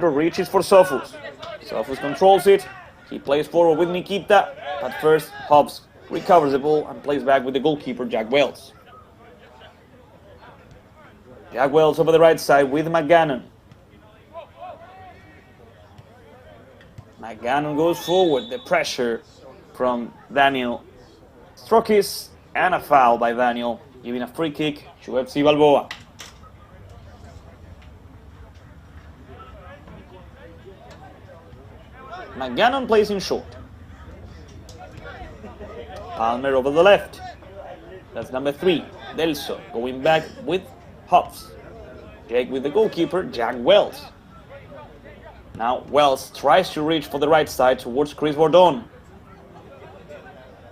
reaches for Sofus. Sofus controls it. He plays forward with Nikita, but first Hobbs recovers the ball and plays back with the goalkeeper Jack Wells. Jack Wells over the right side with McGannon. McGannon goes forward. The pressure from Daniel Strokis and a foul by Daniel, giving a free kick to FC Balboa. McGannon plays in short. Palmer over the left. That's number 3, Delso, going back with Hobbs. Jake with the goalkeeper, Jack Wells. Now Wells tries to reach for the right side towards Chris Bordon.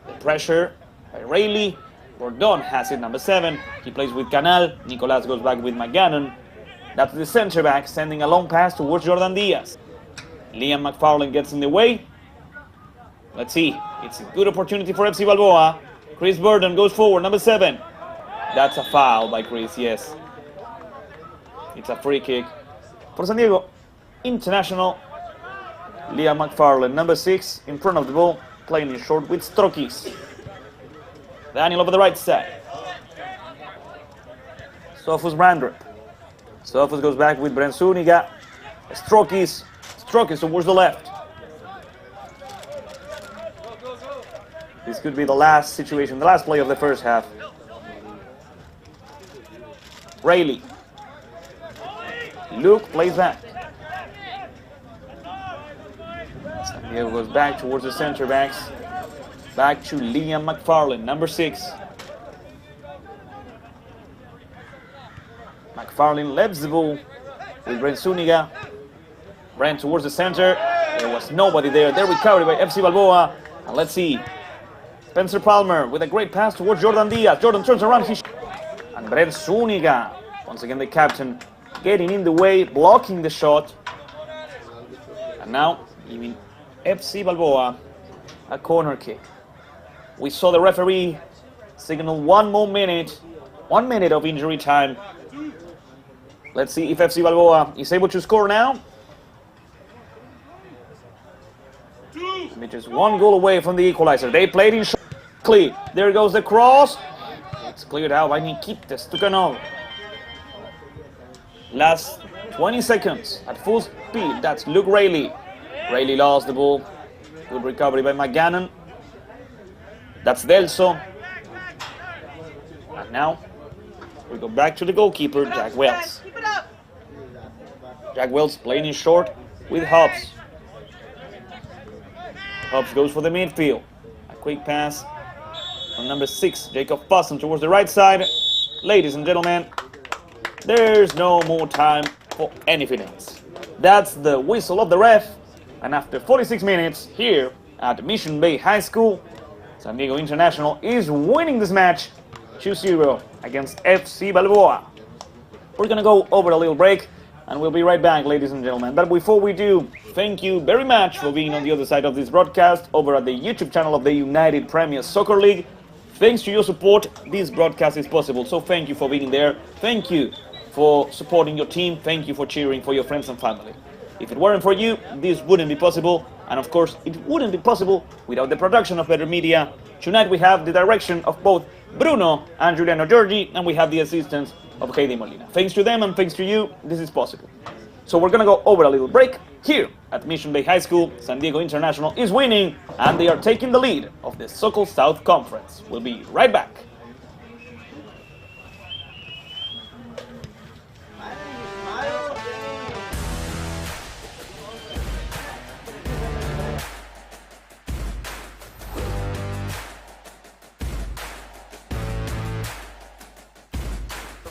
The pressure by Rayleigh. Bordon has it, number 7. He plays with Canal. Nicolas goes back with McGannon. That's the center back, sending a long pass towards Jordan Diaz. Liam McFarlane gets in the way. Let's see. It's a good opportunity for FC Balboa. Chris Burden goes forward, number 7. That's a foul by Chris, yes. It's a free kick for San Diego International. Liam McFarlane, number 6, in front of the ball, playing in short with Strokis. Daniel over the right side. Sofus Brandrup. Sofus goes back with Brent Zuniga. Strokis towards the left. This could be the last situation, the last play of the first half. Rayleigh. Luke plays back. San Diego goes back towards the center backs. Back to Liam McFarlane, number 6. McFarlane left the ball with Brent Zuniga. Ran towards the center. There was nobody there. They're recovered by FC Balboa. And let's see. Spencer Palmer with a great pass towards Jordan Diaz. Jordan turns around. And Brent Zuniga, once again the captain, getting in the way, blocking the shot. And now giving FC Balboa a corner kick. We saw the referee signal 1 more minute. 1 minute of injury time. Let's see if FC Balboa is able to score now. They're just 1 goal away from the equalizer. They played in short. clear. There goes the cross. It's cleared out by Nikita Stukhanov. Last 20 seconds at full speed. That's Luke Rayleigh. Rayleigh lost the ball. Good recovery by McGannon. That's Delso. And now we go back to the goalkeeper, Jack Wells. Jack Wells playing in short with Hobbs. Hobbs goes for the midfield. A quick pass from number 6, Jacob Fossen, towards the right side. Ladies and gentlemen, there's no more time for anything else. That's the whistle of the ref. And after 46 minutes here at Mission Bay High School, San Diego International is winning this match 2-0 against FC Balboa. We're going to go over a little break and we'll be right back, ladies and gentlemen. But before we do, thank you very much for being on the other side of this broadcast over at the YouTube channel of the United Premier Soccer League. Thanks to your support, this broadcast is possible. So thank you for being there. Thank you for supporting your team. Thank you for cheering for your friends and family. If it weren't for you, this wouldn't be possible. And of course, it wouldn't be possible without the production of Better Media. Tonight we have the direction of both Bruno and Giuliano Giorgi, and we have the assistance of Heidi Molina. Thanks to them and thanks to you, this is possible. So we're gonna go over a little break. Here at Mission Bay High School, San Diego International is winning, and they are taking the lead of the Sokol South Conference. We'll be right back.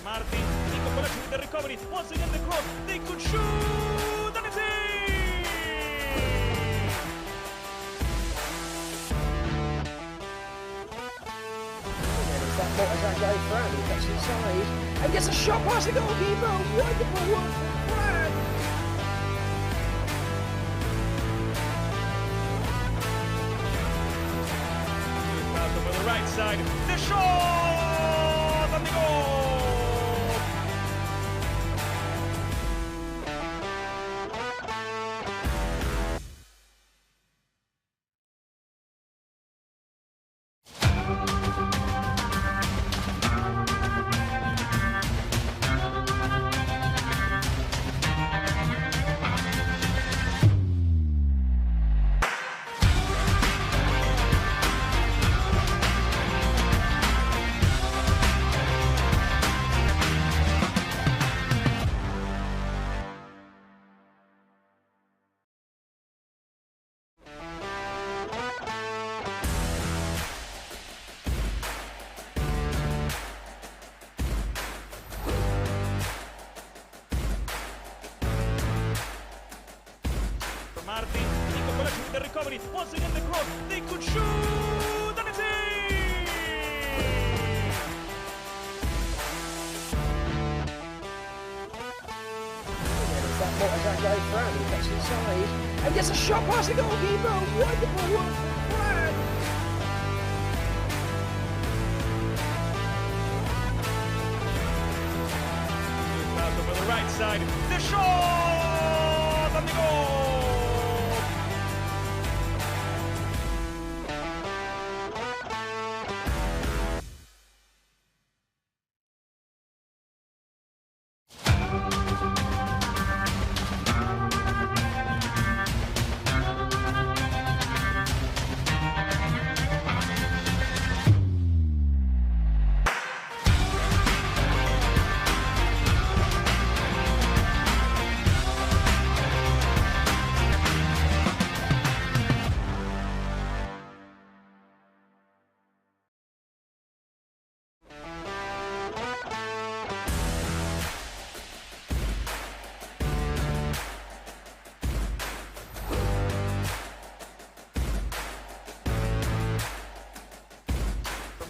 Martin, Nico Colasci with the recovery. Once again the cross. They could shoot, and it's in! That motorcycle goes through, he gets inside and gets a shot past the goalkeeper. Wonderful one from Brad. Pass over the right side. The shot and the goal! Martin, Nico Colasci with the recovery. Once again the cross. They could shoot, and it's in! That motorcycle goes through, he gets inside and gets a shot past the goalkeeper. Wonderful one from Brad. Pass over the right side. The shot and the goal!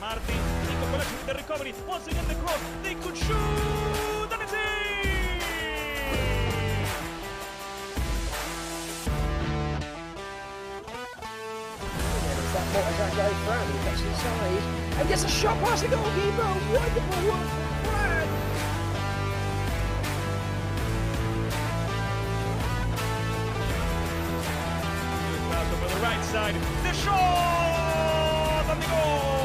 Martin, Nico Colasci with the recovery. Once again the cross. They could shoot, and it's in! That motorcycle goes through, he gets inside and gets a shot past the goalkeeper. Wonderful one from Brad. Pass over the right side. The shot and the goal!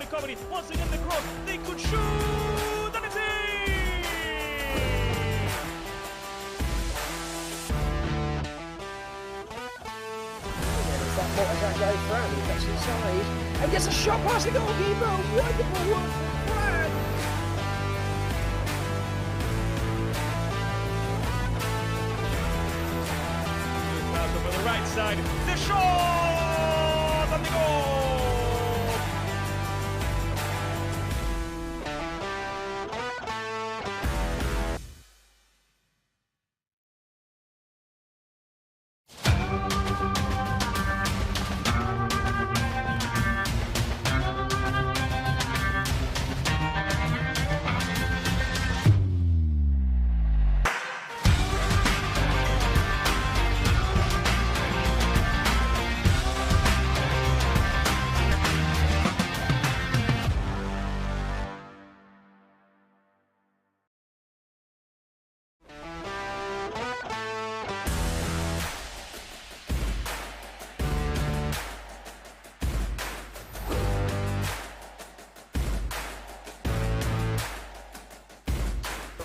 recovery. Once again, the cross. They could shoot. And it's in! That Motorjan goes through, he gets inside, and gets a shot past the goalkeeper. Wonderful one from Brad. Pass over the right side. The shot and the goal.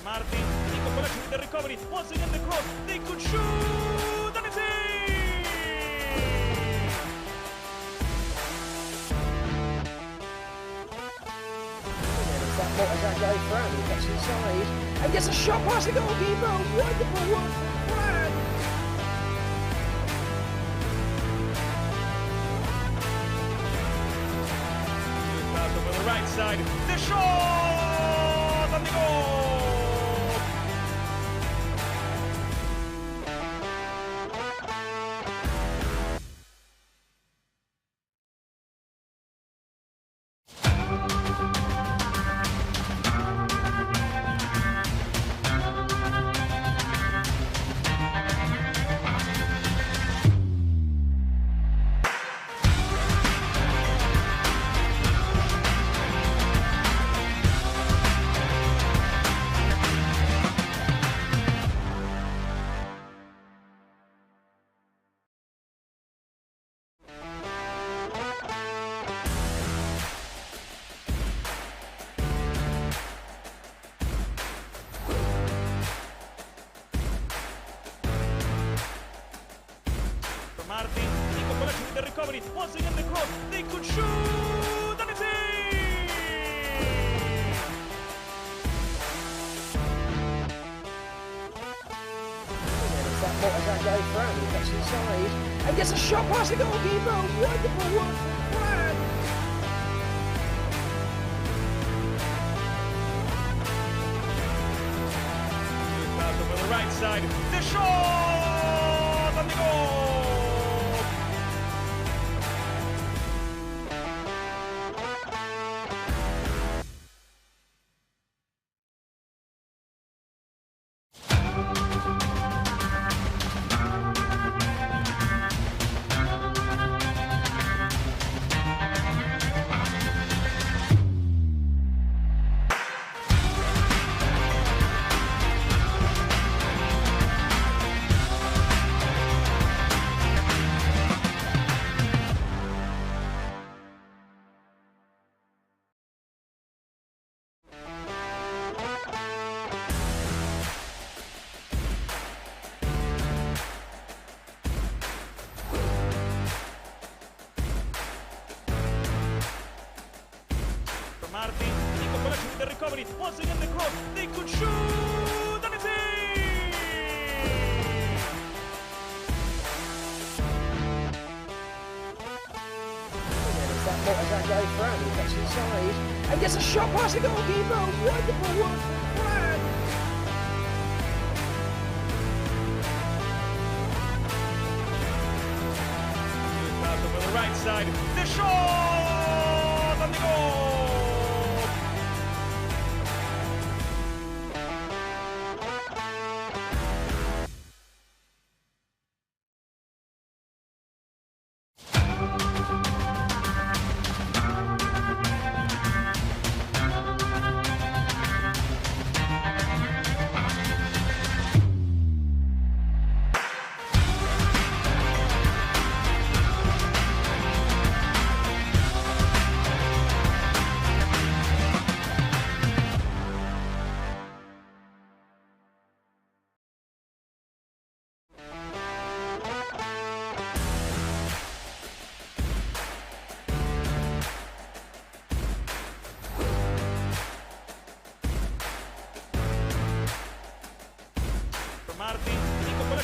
Martin, Nico collection with the recovery. Once again, the cross. They could shoot. And it's in! That Motorjan goes through, he gets inside, and gets a shot past the goalkeeper. Wonderful one from Brad. Pass over the right side. The shot and the goal. Martin, Nico collection with the recovery. Once again, the cross. They could shoot. And it's in! That Motorjan goes through, he gets inside, and gets a shot past the goalkeeper. Wonderful one from Brad. Pass over the right side. The shot and the goal. Martin, Nico collection with the recovery. Once again, the cross. They could shoot. And it's in! That Motorjan goes through, he gets inside, and gets a shot past the goalkeeper. Wonderful one from Brad. Pass over the right side. The shot and the goal.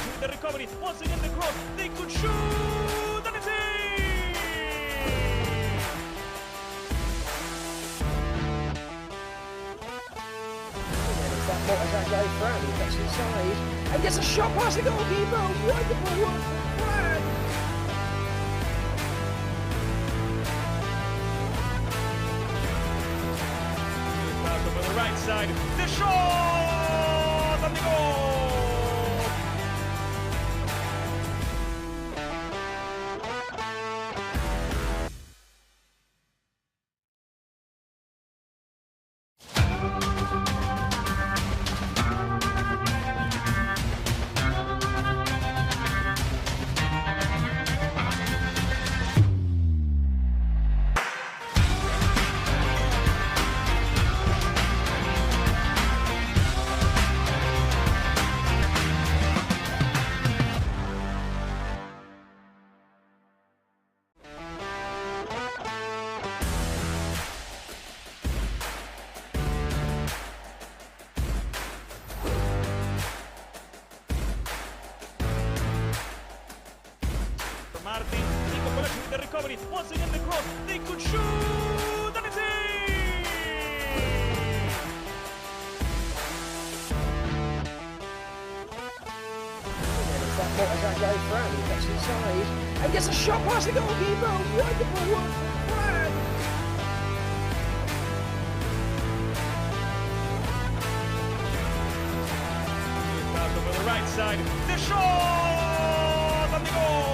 collection with the recovery. Once again, the cross. They could shoot, and it's in! That Montezan goes through, he gets inside, and gets a shot past the goalkeeper. Wonderful work from Brad. Pass over the right side. The shot and the goal. Martin, Kickoff collection with the recovery. Once again, the cross. They could shoot, and it's in! That Montezan goes through, he gets inside, and gets a shot past the goalkeeper. Wonderful work from Brad. Pass over the right side. The shot and the goal.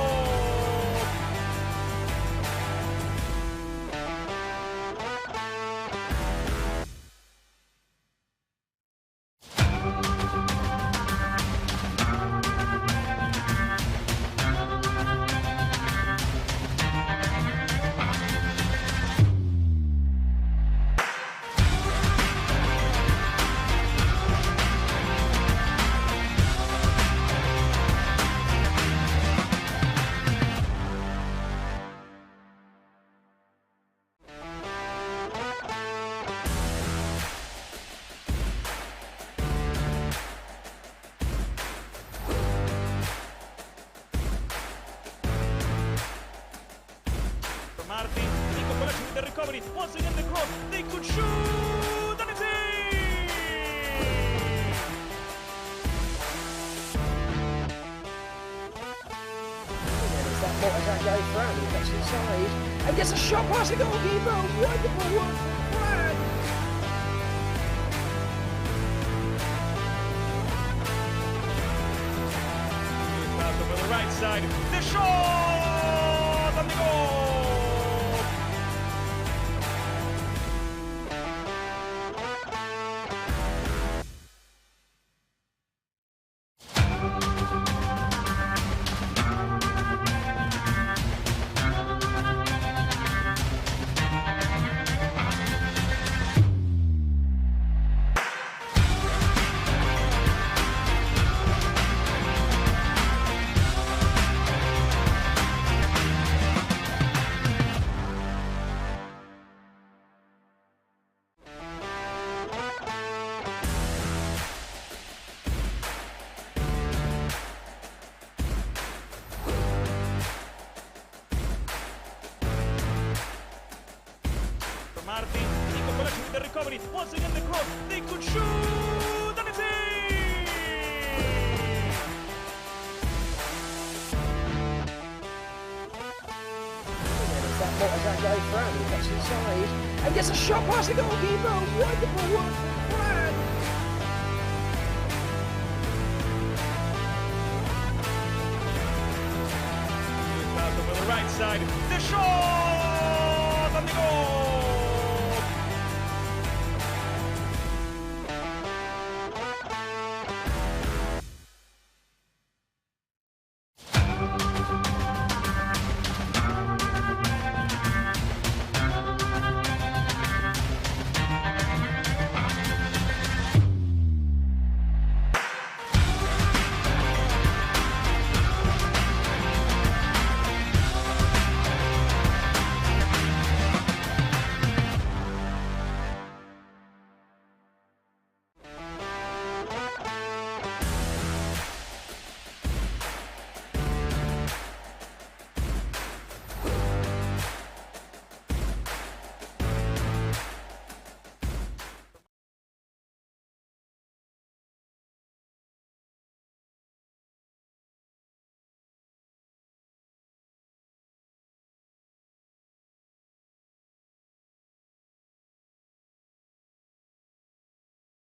Martin, Kickoff collection with the recovery. Once again, the cross. They could shoot, and it's in! That Montezan goes through, he gets inside, and gets a shot past the goalkeeper. Wonderful work from Brad. Pass over the right side. The shot and the goal. Martin, Kickoff collection with the recovery. Once again, the cross. They could shoot, and it's in! That Montezan goes through, he gets inside, and gets a shot past the goalkeeper. Wonderful work from Brad. Pass over the right side. The shot and the goal.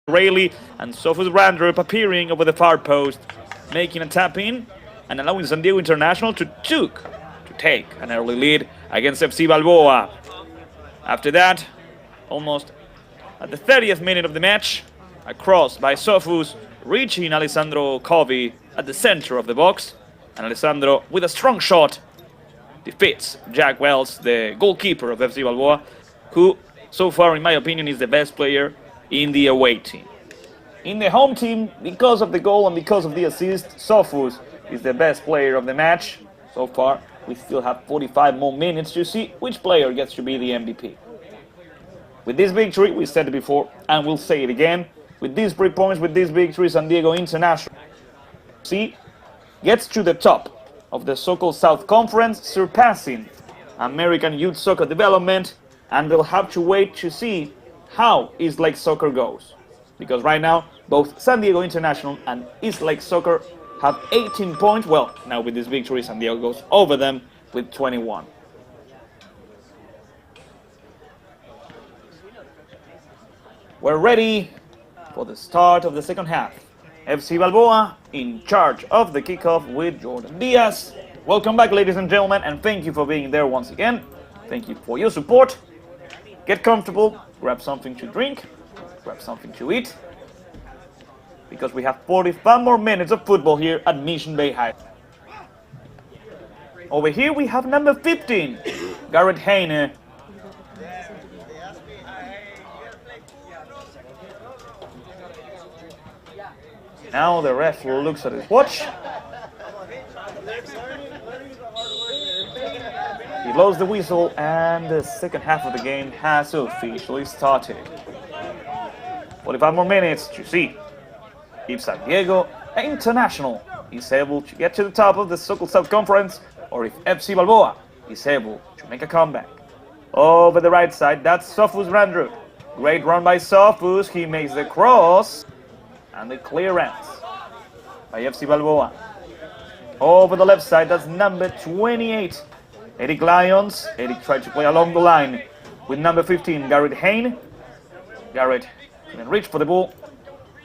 Rayleigh and Sophus Randrup appearing over the far post, making a tap in and allowing San Diego International to take an early lead against FC Balboa. After that, almost at the 30th minute of the match, a cross by Sophus reaching Alessandro Covi at the center of the box, and Alessandro with a strong shot defeats Jack Wells, the goalkeeper of FC Balboa, who so far in my opinion is the best player in the away team. In the home team, because of the goal and because of the assist, Sophus is the best player of the match. So far, we still have 45 more minutes to see which player gets to be the MVP. With this victory, we said it before and we'll say it again, with these 3 points, with this victory, San Diego International gets to the top of the so-called South Conference, surpassing American Youth Soccer Development, and they'll have to wait to see how East Lake Soccer goes. Because right now, both San Diego International and East Lake Soccer have 18 points. Well, now with this victory, San Diego goes over them with 21. We're ready for the start of the second half. FC Balboa in charge of the kickoff with Jordan Diaz. Welcome back, ladies and gentlemen, and thank you for being there once again. Thank you for your support. Get comfortable, grab something to drink, grab something to eat, because we have 45 more minutes of football here at Mission Bay High. Over here we have number 15, Garrett Heine. Now the ref looks at his watch. He blows the whistle and the second half of the game has officially started. 45 more minutes to see if San Diego International is able to get to the top of the so-called South Conference, or if FC Balboa is able to make a comeback. Over the right side, that's Sophus Randrup. Great run by Sophus, he makes the cross, and the clearance by FC Balboa. Over the left side, that's number 28, Eric Lyons. Eric tried to play along the line with number 15, Garrett Hain. Garrett can reach for the ball,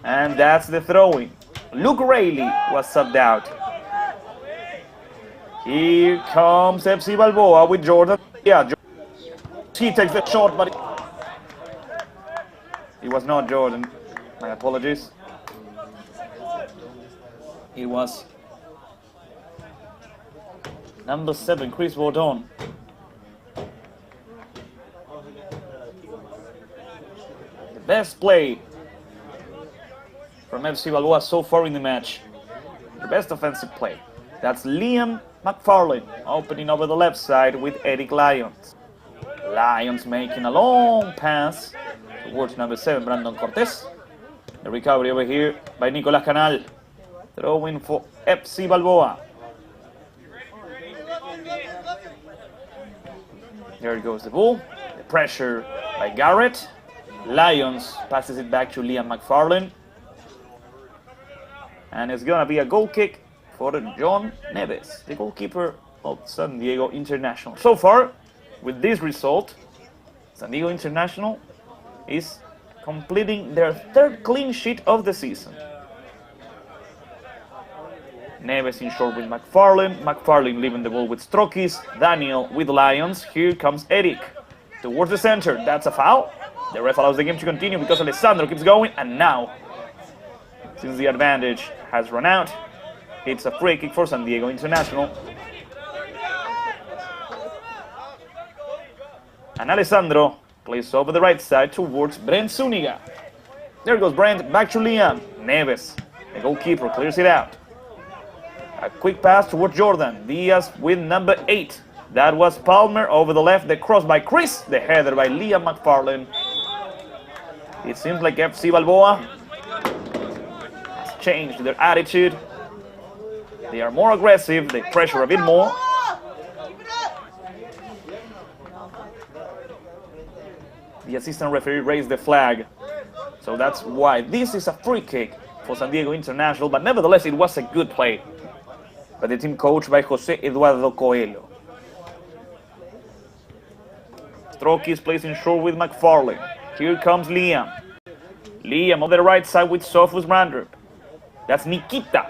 and that's the throw-in. Luke Rayleigh was subbed out. Here comes FC Balboa with Jordan. Yeah, he takes the shot, but it was not Jordan. My apologies. It was number 7, Chris Vaudon. The best play from FC Balboa so far in the match. The best offensive play. That's Liam McFarlane opening over the left side with Eric Lyons. Lyons making a long pass towards number 7, Brandon Cortez. The recovery over here by Nicolas Canal. Throwing for FC Balboa. There goes the ball. The pressure by Garrett. Lyons passes it back to Liam McFarlane. And it's going to be a goal kick for John Neves, the goalkeeper of San Diego International. So far, with this result, San Diego International is completing their 3rd clean sheet of the season. Neves in short with McFarlane. McFarlane leaving the ball with Strokis. Daniel with Lyons. Here comes Eric towards the center. That's a foul. The ref allows the game to continue because Alessandro keeps going. And now, since the advantage has run out, it's a free kick for San Diego International. And Alessandro plays over the right side towards Brent Zuniga. There goes Brent, back to Liam. Neves, the goalkeeper, clears it out. A quick pass towards Jordan. Diaz with number 8. That was Palmer over the left. The cross by Chris. The header by Liam McFarlane. It seems like FC Balboa has changed their attitude. They are more aggressive. They pressure a bit more. The assistant referee raised the flag. So that's why this is a free kick for San Diego International. But nevertheless, it was a good play by the team coached by Jose Eduardo Coelho. Strokis plays in short with McFarlane. Here comes Liam. Liam on the right side with Sofus Brandrup. That's Nikita.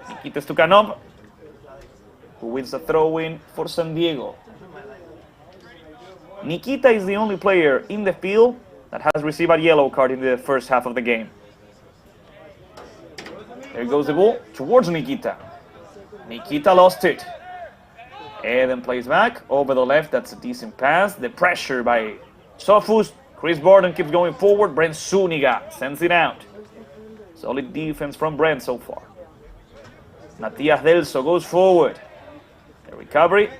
Nikita Stukhanov, who wins the throw-in for San Diego. Nikita is the only player in the field that has received a yellow card in the first half of the game. There goes the ball towards Nikita. Nikita lost it. Eden plays back over the left. That's a decent pass. The pressure by Sofus. Chris Borden keeps going forward. Brent Zuniga sends it out. Solid defense from Brent so far. Matias Delso goes forward. The recovery.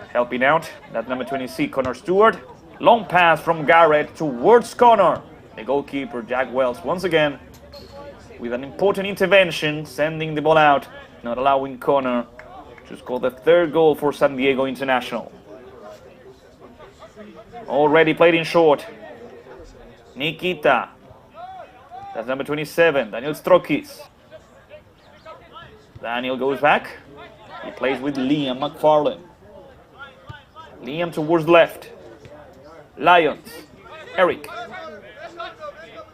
Helping out. That number 26, Connor Stewart. Long pass from Garrett towards Connor. The goalkeeper, Jack Wells, once again with an important intervention, sending the ball out, not allowing Connor to score the third goal for San Diego International. Already played in short. Nikita. That's number 27, Daniel Strokis. Daniel goes back. He plays with Liam McFarlane. Liam towards the left. Lions. Eric.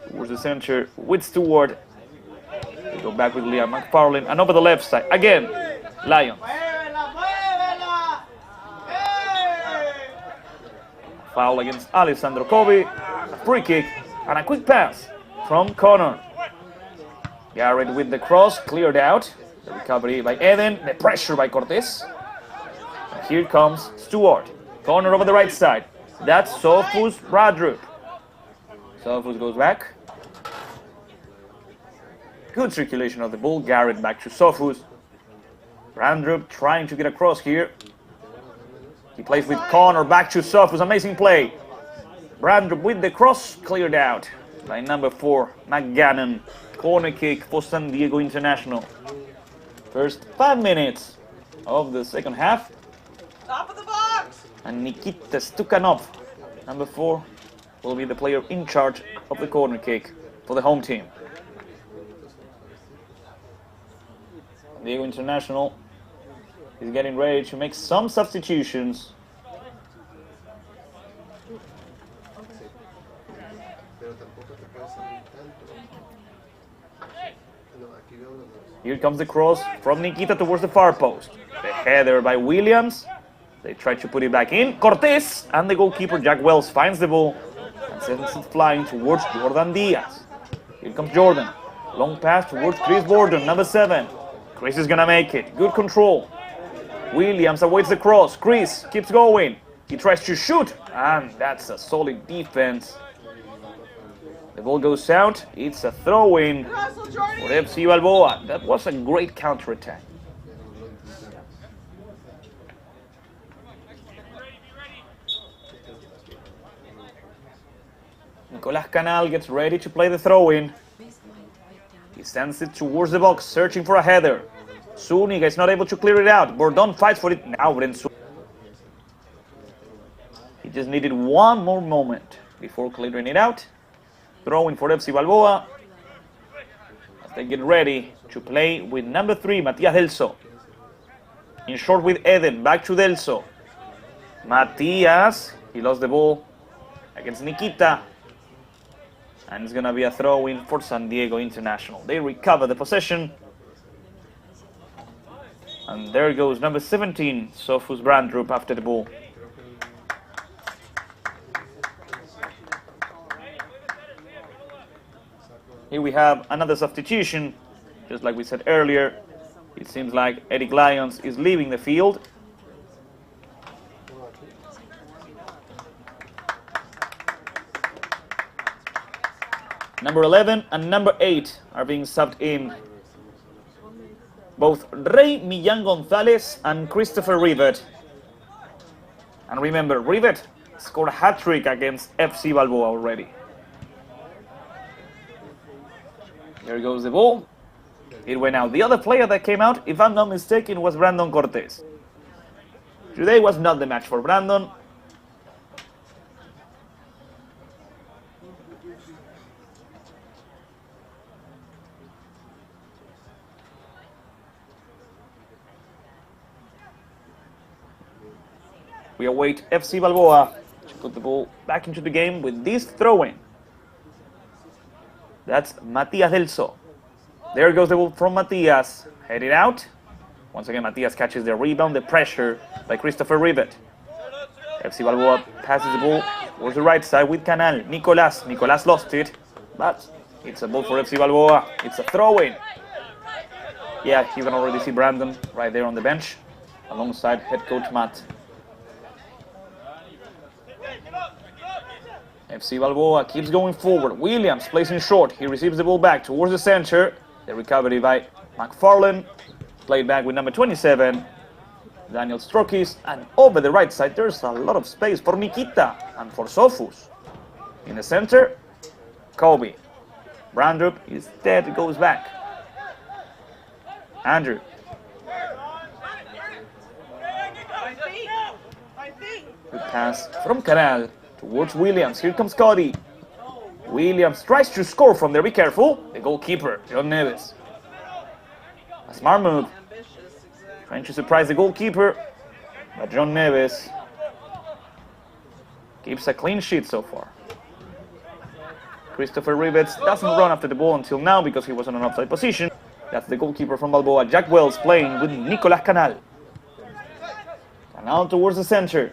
Towards the center with Stewart. We go back with Liam McFarlane. And over the left side. Again. Lions. Foul against Alessandro Kobe. A free kick. And a quick pass from Connor. Garrett with the cross. Cleared out. The recovery by Eden. The pressure by Cortez. And here comes Stewart. Connor over the right side. That's Sofus Brandrup. Sofus goes back. Good circulation of the ball. Garrett back to Sofus. Brandrup trying to get across here. He plays with Connor. Back to Sofus. Amazing play. Brandrup with the cross. Cleared out by number 4, McGannon. Corner kick for San Diego International. First 5 minutes of the second half. Top of the box! And Nikita Stukhanov, number 4, will be the player in charge of the corner kick for the home team. San Diego International is getting ready to make some substitutions. Here comes the cross from Nikita towards the far post. The header by Williams. They try to put it back in. Cortez and the goalkeeper Jack Wells finds the ball and sends it flying towards Jordan Diaz. Here comes Jordan. Long pass towards Chris Borden, number 7. Chris is gonna make it. Good control. Williams awaits the cross. Chris keeps going. He tries to shoot, and that's a solid defense. The ball goes out. It's a throw-in for FC Balboa. That was a great counter-attack. Nicolas Canal gets ready to play the throw-in. He sends it towards the box, searching for a header. Zuniga is not able to clear it out. Bordon fights for it. Now Brent. He just needed one more moment before clearing it out. Throwing for FC Balboa as they get ready to play with number 3, Matias Delso. In short with Eden, back to Delso. Matias, he lost the ball against Nikita. And it's going to be a throw-in for San Diego International. They recover the possession. And there goes number 17, Sofus Brandrup after the ball. Here we have another substitution. Just like we said earlier, it seems like Eric Lyons is leaving the field. Number 11 and number 8 are being subbed in. Both Rey Millán González and Christopher Rivet. And remember, Rivet scored a hat-trick against FC Balboa already. There goes the ball. It went out. The other player that came out, if I'm not mistaken, was Brandon Cortez. Today was not the match for Brandon. We await FC Balboa to put the ball back into the game with this throw-in. That's Matias Delso. There goes the ball from Matias. Headed out. Once again, Matias catches the rebound, the pressure by Christopher Rivet. FC Balboa passes the ball towards the right side with Canal. Nicolas lost it, but it's a ball for FC Balboa. It's a throw-in. Yeah, you can already see Brandon right there on the bench, alongside head coach Matt. FC Balboa keeps going forward. Williams placing short. He receives the ball back towards the center. The recovery by McFarlane. Played back with number 27, Daniel Strokis. And over the right side, there's a lot of space for Nikita and for Sofus. In the center, Kobe. Brandrup instead goes back. Andrew. Good pass from Canal towards Williams. Here comes Cody. Williams tries to score from there. Be careful. The goalkeeper, John Neves. A smart move. Trying to surprise the goalkeeper. But John Neves keeps a clean sheet so far. Christopher Rivets doesn't run after the ball until now because he was in an offside position. That's the goalkeeper from Balboa, Jack Wells, playing with Nicolas Canal. Canal towards the center.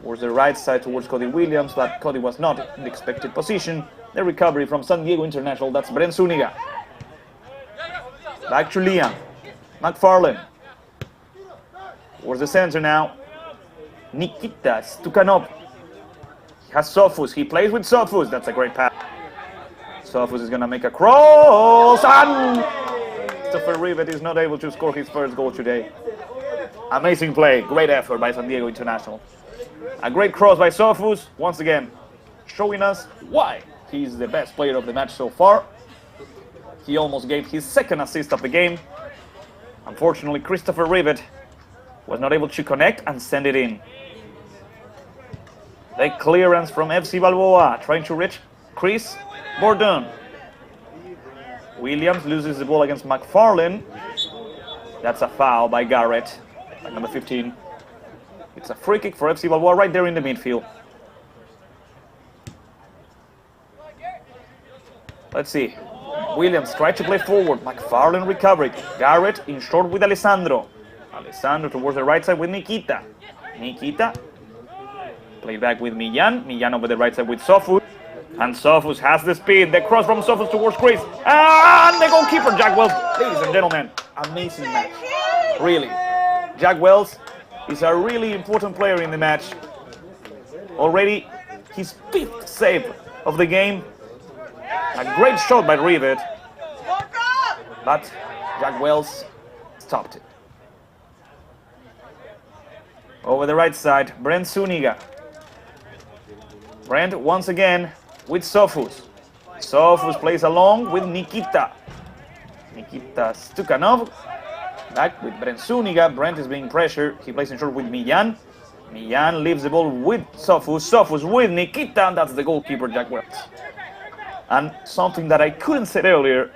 Towards the right side, towards Cody Williams, but Cody was not in the expected position. The recovery from San Diego International, that's Brent Zuniga. Back to Liam. McFarlane. Towards the center now. Nikita Stukhanov. He has Sofus, he plays with Sofus, that's a great pass. Sofus is going to make a cross, and Christopher Rivet is not able to score his first goal today. Amazing play, great effort by San Diego International. A great cross by Sofus, once again, showing us why he's the best player of the match so far. He almost gave his second assist of the game. Unfortunately, Christopher Rivet was not able to connect and send it in. The clearance from FC Balboa, trying to reach Chris Bourdon. Williams loses the ball against McFarlane. That's a foul by Garrett, by number 15. It's a free kick for FC Balboa right there in the midfield. Let's see. Williams tried to play forward. McFarlane recovered. Garrett in short with Alessandro. Alessandro towards the right side with Nikita. Nikita. Play back with Millan. Millan over the right side with Sofus. And Sofus has the speed. The cross from Sofus towards Chris. And the goalkeeper, Jack Wells. Ladies and gentlemen, amazing match. Really. Jack Wells is a really important player in the match. Already his 5th save of the game. A great shot by Rivet. But Jack Wells stopped it. Over the right side, Brent Zuniga. Brent once again with Sofus. Sofus plays along with Nikita. Nikita Stukhanov. Back with Brent Zuniga. Brent is being pressured. He plays in short with Millan. Millan leaves the ball with Sofus. Sofus with Nikita. And that's the goalkeeper, Jack Wells. And something that I couldn't say earlier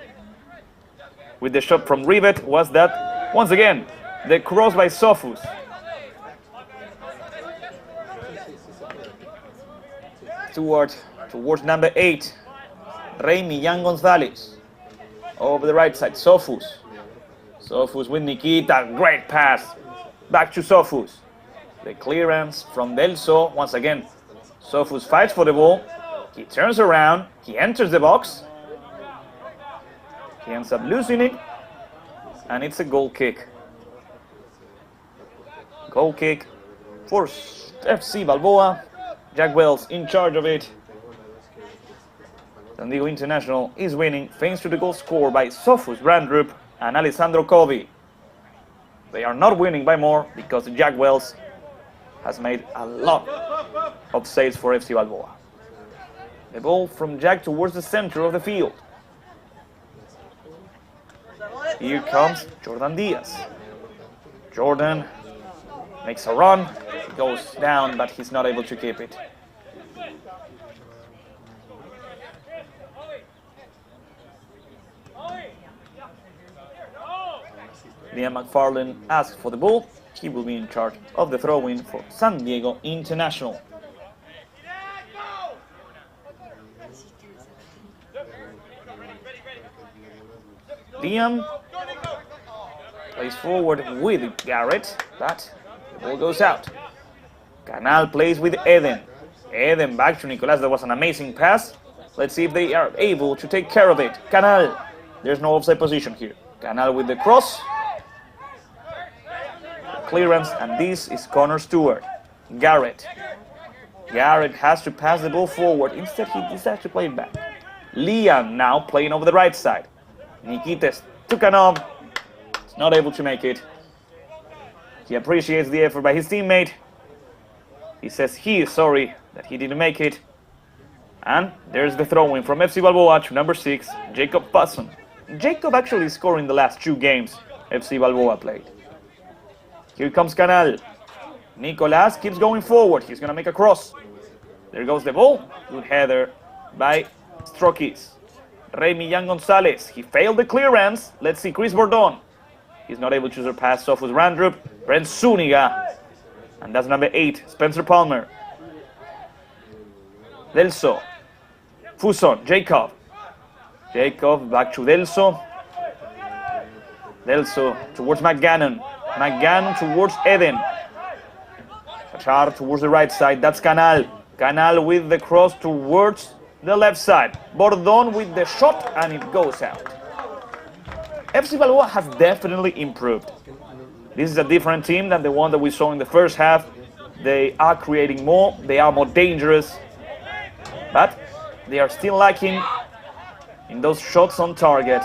with the shot from Rivet was that, once again, the cross by Sofus. Towards number 8, Rey Millan Gonzalez. Over the right side, Sofus. Sofus with Nikita, great pass. Back to Sofus. The clearance from Delso. Once again, Sofus fights for the ball. He turns around, he enters the box. He ends up losing it. And it's a goal kick. Goal kick for FC Balboa. Jack Wells in charge of it. San Diego International is winning thanks to the goal scored by Sofus Brandrup and Alessandro Covi. They are not winning by more because Jack Wells has made a lot of saves for FC Balboa. The ball from Jack towards the center of the field. Here comes Jordan Diaz. Jordan makes a run. He goes down, but he's not able to keep it. Liam McFarlane asks for the ball. He will be in charge of the throw-in for San Diego International. Liam plays forward with Garrett, but the ball goes out. Canal plays with Eden. Eden back to Nicolas. That was an amazing pass. Let's see if they are able to take care of it. Canal. There's no offside position here. Canal with the cross. Clearance, and this is Connor Stewart. Garrett. Garrett has to pass the ball forward. Instead, he decides to play it back. Liam now playing over the right side. Nikitas Tukanov is not able to make it. He appreciates the effort by his teammate. He says he is sorry that he didn't make it. And there's the throw-in from FC Balboa to number 6, Jacob Passon. Jacob actually scored in the last 2 games FC Balboa played. Here comes Canal. Nicolas keeps going forward. He's going to make a cross. There goes the ball. Good header by Strokis. Millán Gonzalez. He failed the clearance. Let's see Chris Bordon. He's not able to surpass Sofus Randrup. Brent Zuniga. And that's number 8, Spencer Palmer. Delso. Fuson. Jacob. Jacob back to Delso. Delso towards McGannon. McGannon towards Eden. Char towards the right side. That's Canal. Canal with the cross towards the left side. Bordon with the shot, and it goes out. FC Balboa has definitely improved. This is a different team than the one that we saw in the first half. They are creating more. They are more dangerous. But they are still lacking in those shots on target.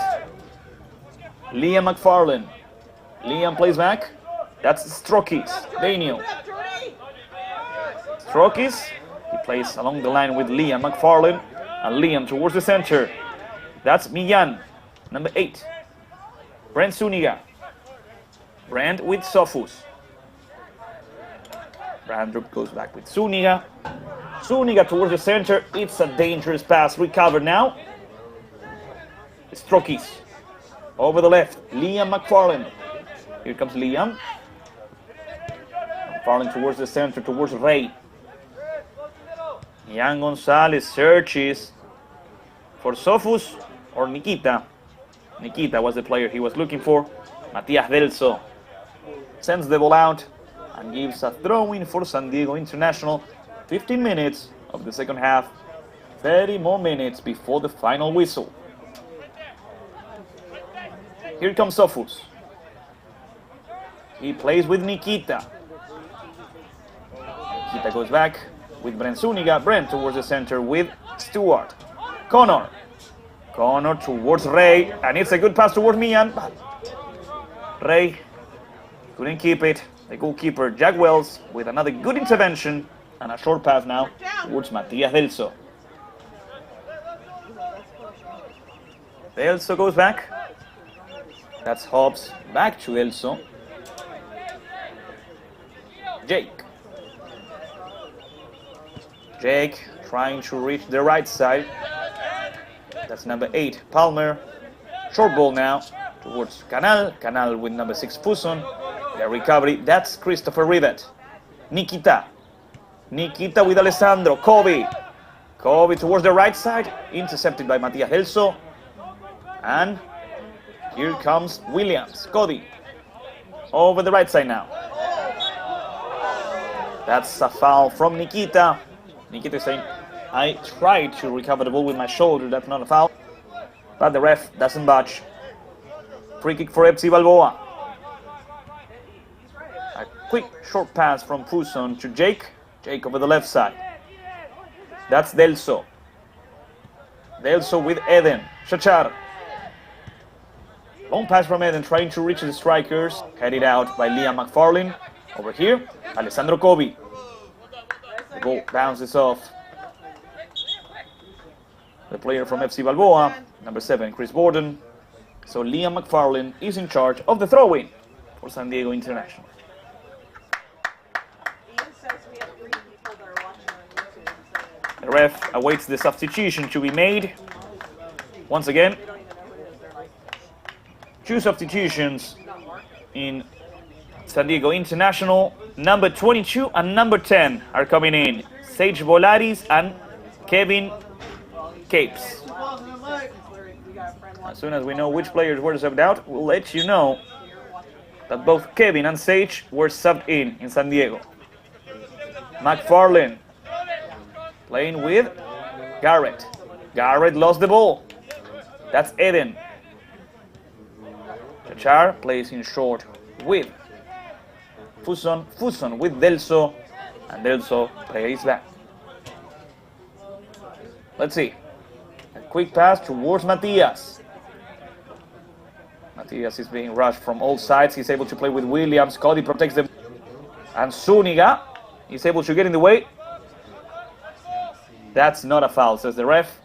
Liam McFarlane. Liam plays back. That's Strokis. Daniel. Strokis. He plays along the line with Liam McFarlane. And Liam towards the center. That's Millán. Number 8. Brent Zuniga. Brent with Sofus. Randrup goes back with Zuniga. Zuniga towards the center. It's a dangerous pass. Recovered now. Strokis. Over the left. Liam McFarlane. Here comes Liam. McFarlane towards the center, towards Ray. Millán Gonzalez searches for Sofus or Nikita. Nikita was the player he was looking for. Matias Delso sends the ball out and gives a throw-in for San Diego International. 15 minutes of the second half. 30 more minutes before the final whistle. Here comes Sofus. He plays with Nikita. Nikita goes back with Brent Zuniga. Brent towards the center with Stewart. Connor. Connor towards Ray. And it's a good pass towards Millán. But Ray couldn't keep it. The goalkeeper, Jack Wells, with another good intervention. And a short pass now towards Matias Delso. Delso goes back. That's Hobbs. Back to Delso. Jake trying to reach the right side. That's number 8, Palmer. Short ball now towards Canal. Canal with number 6, Fuson. The recovery, that's Christopher Rivet. Nikita with Alessandro. Kobe towards the right side. Intercepted by Matias Delso. And here comes Williams. Cody. Over the right side now. That's a foul from Nikita. Nikita saying, I tried to recover the ball with my shoulder. That's not a foul. But the ref doesn't budge. Free kick for FC Balboa. A quick short pass from Fuson to Jake. Jake over the left side. That's Delso. Delso with Eden. Chachar. Long pass from Eden trying to reach the strikers. Headed out by Liam McFarlane. Over here, Alessandro Kobe. The ball bounces off the player from FC Balboa, number 7, Chris Borden. So Liam McFarlane is in charge of the throw-in for San Diego International. Ian says we have 3 people that are watching on YouTube. The ref awaits the substitution to be made. Once again, 2 substitutions in San Diego International. Number 22 and number 10 are coming in. Sage Volaris and Kevin Capes. As soon as we know which players were subbed out, we'll let you know that both Kevin and Sage were subbed in San Diego. McFarlane playing with Garrett. Garrett lost the ball. That's Eden. Chachar plays in short with Fuson. Fuson with Delso. And Delso plays back. Let's see. A quick pass towards Matias. Matias is being rushed from all sides. He's able to play with Williams. Cody protects them. And Zuniga is able to get in the way. That's not a foul, says the ref.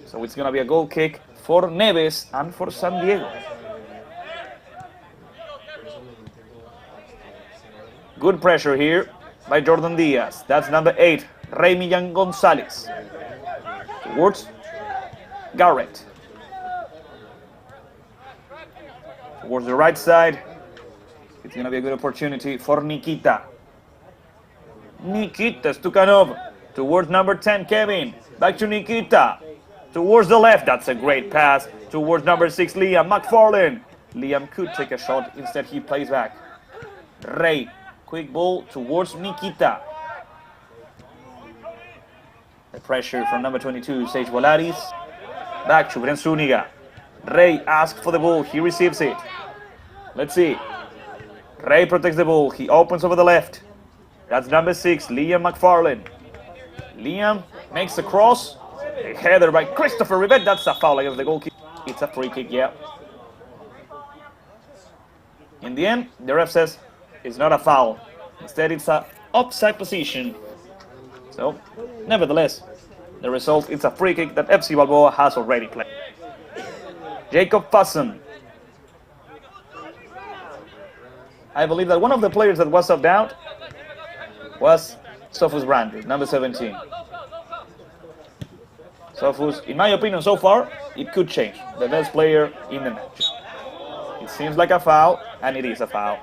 So it's going to be a goal kick for Neves and for San Diego. Good pressure here by Jordan Diaz. That's number 8, Raymillan Gonzalez. Towards Garrett. Towards the right side. It's going to be a good opportunity for Nikita. Nikita Stukhanov. Towards number 10, Kevin. Back to Nikita. Towards the left. That's a great pass. Towards number 6, Liam McFarlane. Liam could take a shot. Instead, he plays back. Ray. Quick ball towards Nikita. The pressure from number 22, Sage Volaris. Back to Bren Zuniga. Ray asks for the ball. He receives it. Let's see. Ray protects the ball. He opens over the left. That's number 6, Liam McFarlane. Liam makes the cross. A header by Christopher Rivet. That's a foul against the goalkeeper. It's a free kick, yeah. In the end, the ref says it's not a foul. Instead, it's an offside position. So, nevertheless, the result is a free kick that FC Balboa has already played. Jacob Fassen. I believe that one of the players that was subbed out was Sofus Brander, number 17. Sofus, in my opinion so far, it could change. The best player in the match. It seems like a foul, and it is a foul.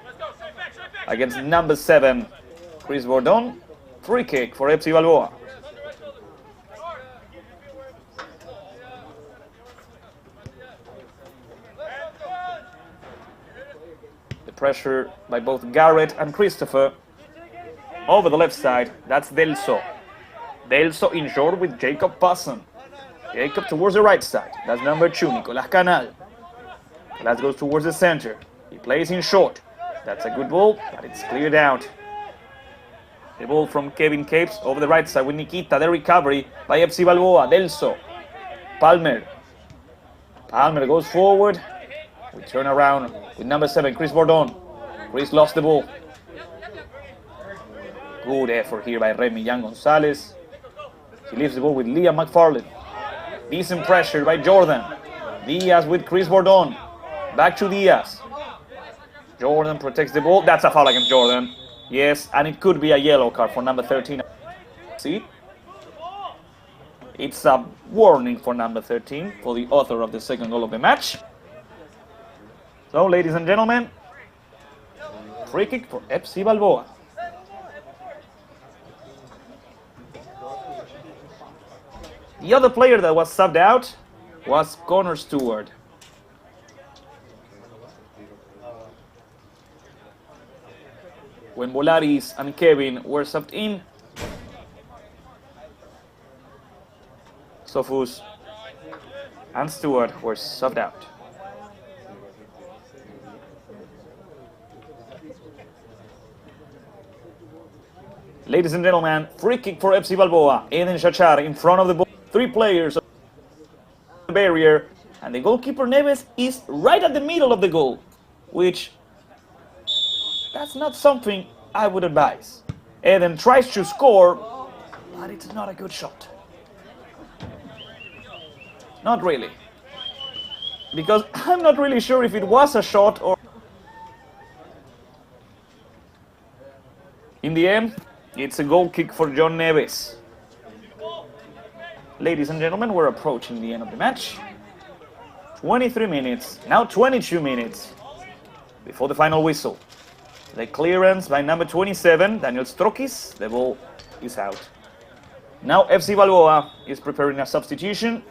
Against number 7, Chris Bordon. Free kick for FC Balboa. The pressure by both Garrett and Christopher. Over the left side, that's Delso. Delso in short with Jacob Passon. Jacob towards the right side. That's number 2, Nicolas Canal. Canal goes towards the center. He plays in short. That's a good ball, but it's cleared out. The ball from Kevin Capes over the right side with Nikita. The recovery by FC Balboa. Delso. Palmer. Palmer goes forward. We turn around with number 7, Chris Bordon. Chris lost the ball. Good effort here by Raymillan Gonzalez. He leaves the ball with Liam McFarlane. Decent pressure by Jordan. Diaz with Chris Bordon. Back to Diaz. Jordan protects the ball. That's a foul against Jordan. Yes, and it could be a yellow card for number 13. See? It's a warning for number 13, for the author of the second goal of the match. So, ladies and gentlemen, free kick for FC Balboa. The other player that was subbed out was Connor Stewart. When Volaris and Kevin were subbed in, Sofus and Stewart were subbed out. Ladies and gentlemen, free kick for FC Balboa. Eden Chachar in front of the ball. 3 players on the barrier. And the goalkeeper Neves is right at the middle of the goal, which that's not something I would advise. Eden tries to score, but it's not a good shot. Not really. Because I'm not really sure if it was a shot or... In the end, it's a goal kick for John Neves. Ladies and gentlemen, we're approaching the end of the match. 23 minutes, now 22 minutes before the final whistle. The clearance by number 27, Daniel Strokis. The ball is out. Now FC Balboa is preparing a substitution.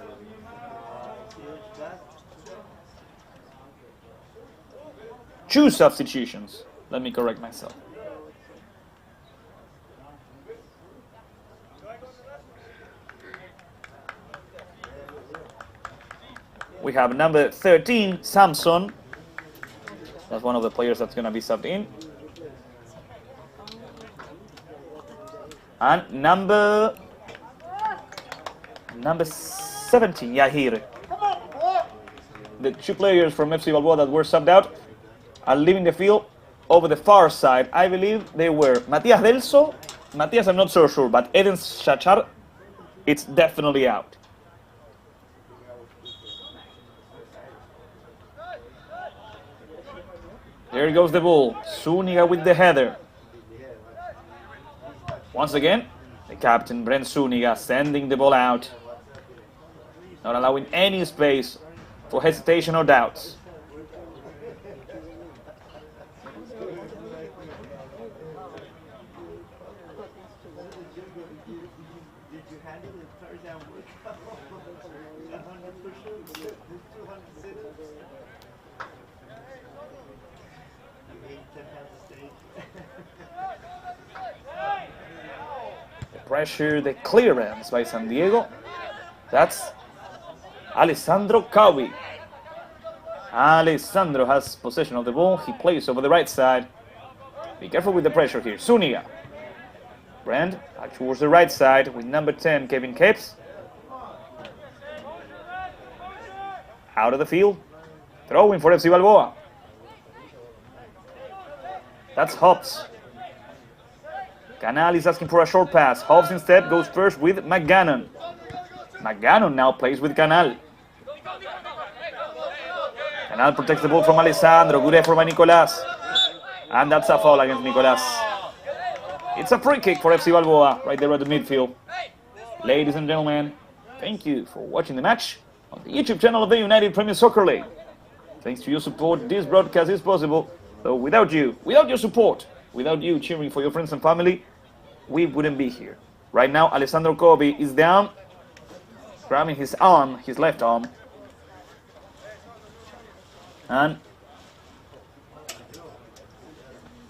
Two substitutions. Let me correct myself. We have number 13, Samson. That's one of the players that's going to be subbed in. And number 17, Yahir. The two players from FC Balboa that were subbed out are leaving the field over the far side. I believe they were Matias Delso. Matias, I'm not so sure, but Eden Shachar, it's definitely out. There goes the ball. Zuniga with the header. Once again, the captain, Brent Zuniga, sending the ball out. Not allowing any space for hesitation or doubts. The pressure, the clearance by San Diego. That's Alessandro Kawi. Alessandro has possession of the ball. He plays over the right side. Be careful with the pressure here. Zuniga. Brand back towards the right side with number 10, Kevin Capes. Out of the field. Throwing for FC Balboa. That's Hobbs. Canal is asking for a short pass. Hobbs instead goes first with McGannon. McGannon now plays with Canal. Canal protects the ball from Alessandro. Good effort by Nicolas. And that's a foul against Nicolas. It's a free kick for FC Balboa right there at the midfield. Ladies and gentlemen, thank you for watching the match on the YouTube channel of the United Premier Soccer League. Thanks to your support, this broadcast is possible. So without you, without your support, without you cheering for your friends and family, we wouldn't be here. Right now, Alessandro Kobe is down, grabbing his arm, his left arm. And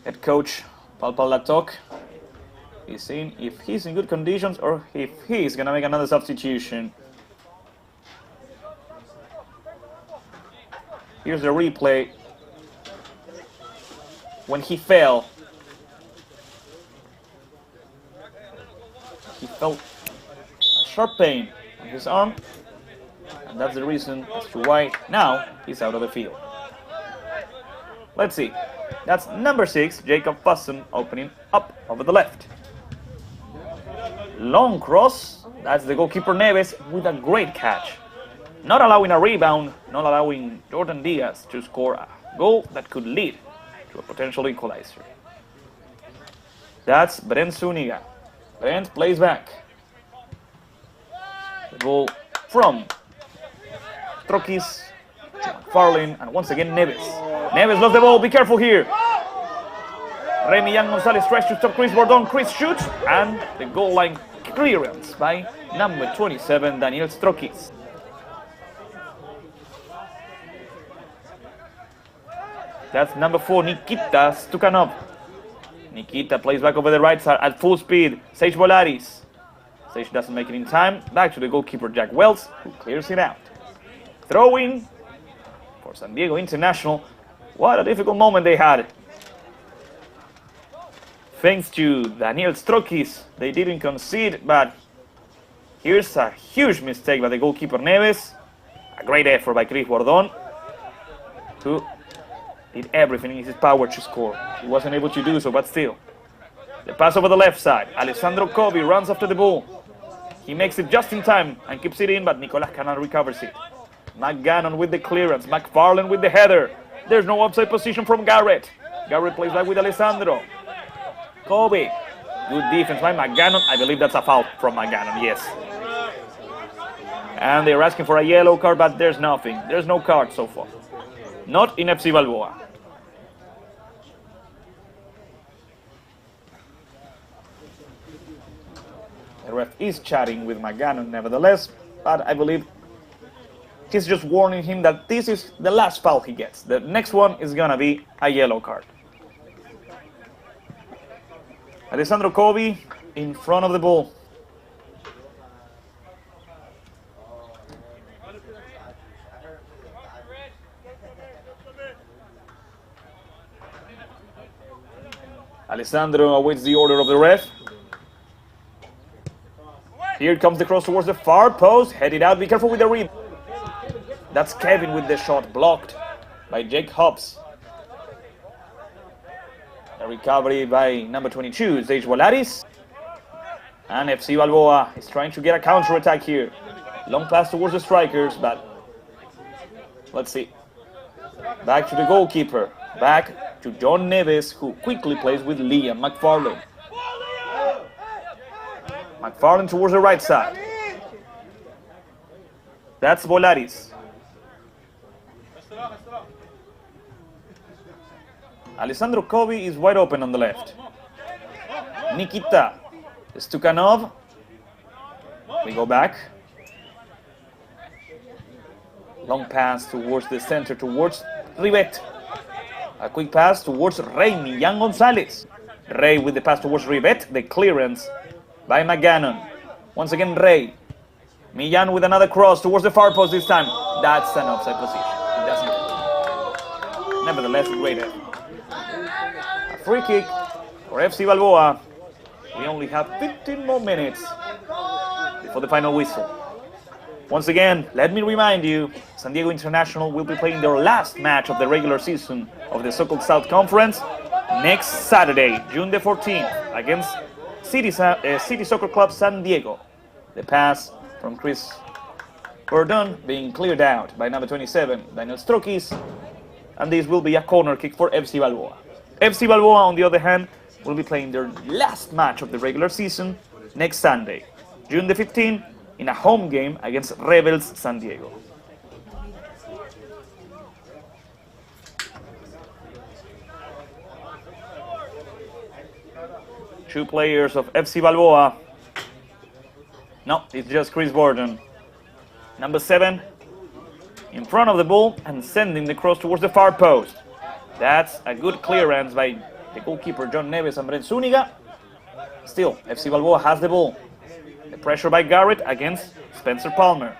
head coach Palpal Latok is seeing if he's in good conditions or if he's going to make another substitution. Here's the replay. When he fell, he felt a sharp pain on his arm, and that's the reason as to why now he's out of the field. Let's see. That's number 6, Jacob Fussen, opening up over the left. Long cross. That's the goalkeeper Neves with a great catch. Not allowing a rebound, not allowing Jordan Diaz to score a goal that could lead to a potential equalizer. That's Brent Zuniga. Brent plays back. The ball from Trokis to McFarlane, and once again Neves. Neves lost the ball, be careful here. Remy Young Gonzalez tries to stop Chris Bordon. Chris shoots, and the goal line clearance by number 27, Daniel Strokis. That's number 4, Nikita Stukhanov. Nikita plays back over the right side at full speed. Sage Volaris. Sage doesn't make it in time. Back to the goalkeeper Jack Wells, who clears it out. Throwing for San Diego International. What a difficult moment they had. Thanks to Daniel Strokis, they didn't concede, but here's a huge mistake by the goalkeeper Neves. A great effort by Chris Bordon, who did everything in his power to score. He wasn't able to do so, but still. The pass over the left side. Alessandro Kobe runs after the ball. He makes it just in time and keeps it in, but Nicolas Canal recovers it. McGannon with the clearance. McFarlane with the header. There's no offside position from Garrett. Garrett plays back with Alessandro. Kobe. Good defense by McGannon. I believe that's a foul from McGannon, yes. And they're asking for a yellow card, but there's nothing. There's no card so far. Not in FC Balboa. The ref is chatting with McGannon nevertheless, but I believe He's just warning him that this is the last foul he gets. The next one is gonna be a yellow card. Alessandro Covi in front of the ball. Alessandro awaits the order of the ref. Here comes the cross towards the far post. Headed out. Be careful with the read. That's Kevin with the shot blocked by Jake Hobbs. A recovery by number 22, Sage Volaris. And FC Balboa is trying to get a counter-attack here. Long pass towards the strikers, but let's see. Back to the goalkeeper. Back to John Neves, who quickly plays with Liam McFarlane. McFarlane towards the right side. That's Volaris. Alessandro Covi is wide open on the left. Nikita Stukhanov. We go back. Long pass towards the center, towards Rivet. A quick pass towards Rey Millán González. Rey with the pass towards Rivet. The clearance by McGannon. Once again, Rey. Millán with another cross towards the far post this time. That's an offside position. It doesn't count. Nevertheless, a great effort. A free kick for FC Balboa. We only have 15 more minutes before the final whistle. Once again, let me remind you, San Diego International will be playing their last match of the regular season of the so-called South Conference next Saturday, June the 14th, against City Soccer Club San Diego. The pass from Chris Gordon being cleared out by number 27, Daniel Strokis, and this will be a corner kick for FC Balboa. FC Balboa, on the other hand, will be playing their last match of the regular season next Sunday, June the 15th, in a home game against Rebels San Diego. Two players of FC Balboa. No, it's just Chris Gordon. Number 7 in front of the ball and sending the cross towards the far post. That's a good clearance by the goalkeeper John Neves and Brent Zuniga. Still, FC Balboa has the ball. The pressure by Garrett against Spencer Palmer.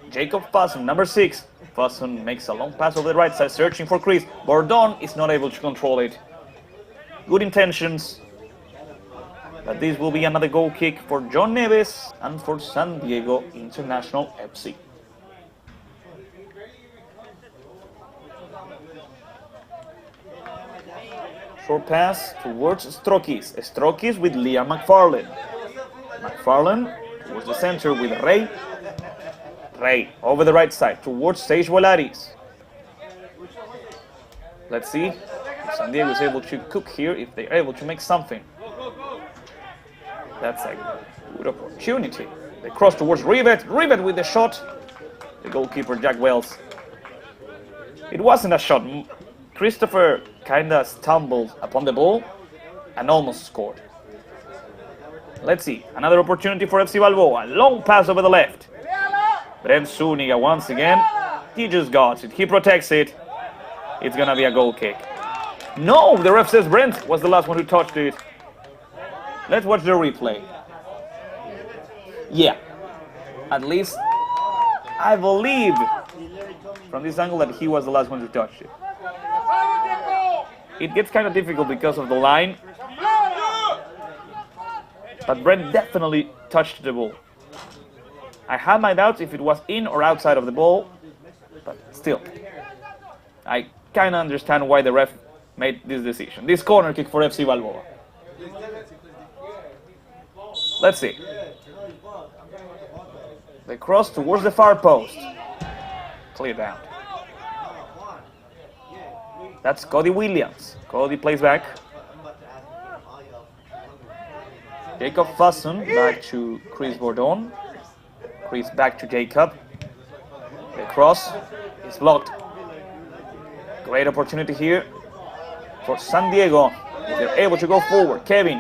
Jacob Fusson, number 6. Fusson makes a long pass over the right side, searching for Chris. Bordon is not able to control it. Good intentions. But this will be another goal kick for John Neves and for San Diego International FC. Short pass towards Strokis. Strokis with Liam McFarlane. McFarlane towards the center with Rey. Rey over the right side towards Sage Volaris. Let's see if San Diego is able to cook here, if they're able to make something. That's a good opportunity. They cross towards Rivet. Rivet with the shot. The goalkeeper Jack Wells. It wasn't a shot. Christopher kinda stumbled upon the ball and almost scored. Let's see, another opportunity for FC Balboa. Long pass over the left. Brent Zuniga once again. He just got it. He protects it. It's gonna be a goal kick. No, the ref says Brent was the last one who touched it. Let's watch the replay. Yeah, at least I believe from this angle that he was the last one to touch it. It gets kind of difficult because of the line, but Brent definitely touched the ball. I had my doubts if it was in or outside of the ball, but still, I kind of understand why the ref made this decision. This corner kick for FC Balboa. Let's see. The cross towards the far post. Cleared out. That's Cody Williams. Cody plays back. Jacob Fusson back to Chris Bordon. Chris back to Jacob. The cross is blocked. Great opportunity here for San Diego. If they're able to go forward. Kevin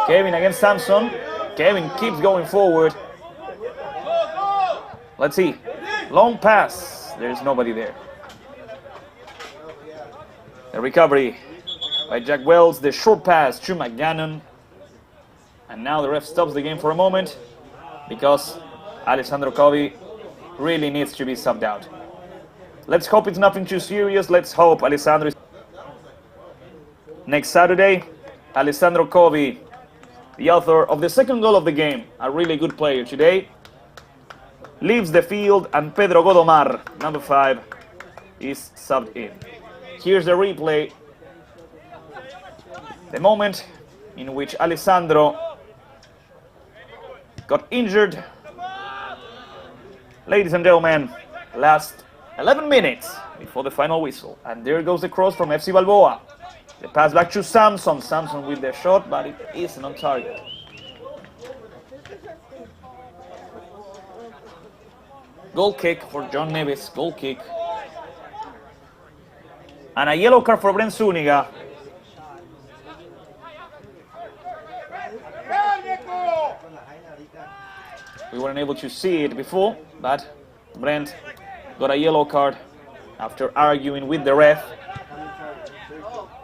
against Samson. Kevin keeps going forward. Let's see. Long pass. There's nobody there. The recovery by Jack Wells, the short pass to McGannon. And now the ref stops the game for a moment because Alessandro Covi really needs to be subbed out. Let's hope it's nothing too serious. Let's hope Alessandro is... Next Saturday, Alessandro Covi, the author of the second goal of the game, a really good player today, leaves the field, and Pedro Godomar, number 5, is subbed in. Here's the replay. The moment in which Alessandro got injured. Ladies and gentlemen, last 11 minutes before the final whistle. And there goes the cross from FC Balboa. The pass back to Samson. Samson with the shot, but it isn't on target. Goal kick for John Neves. Goal kick. And a yellow card for Brent Zuniga. We weren't able to see it before, but Brent got a yellow card after arguing with the ref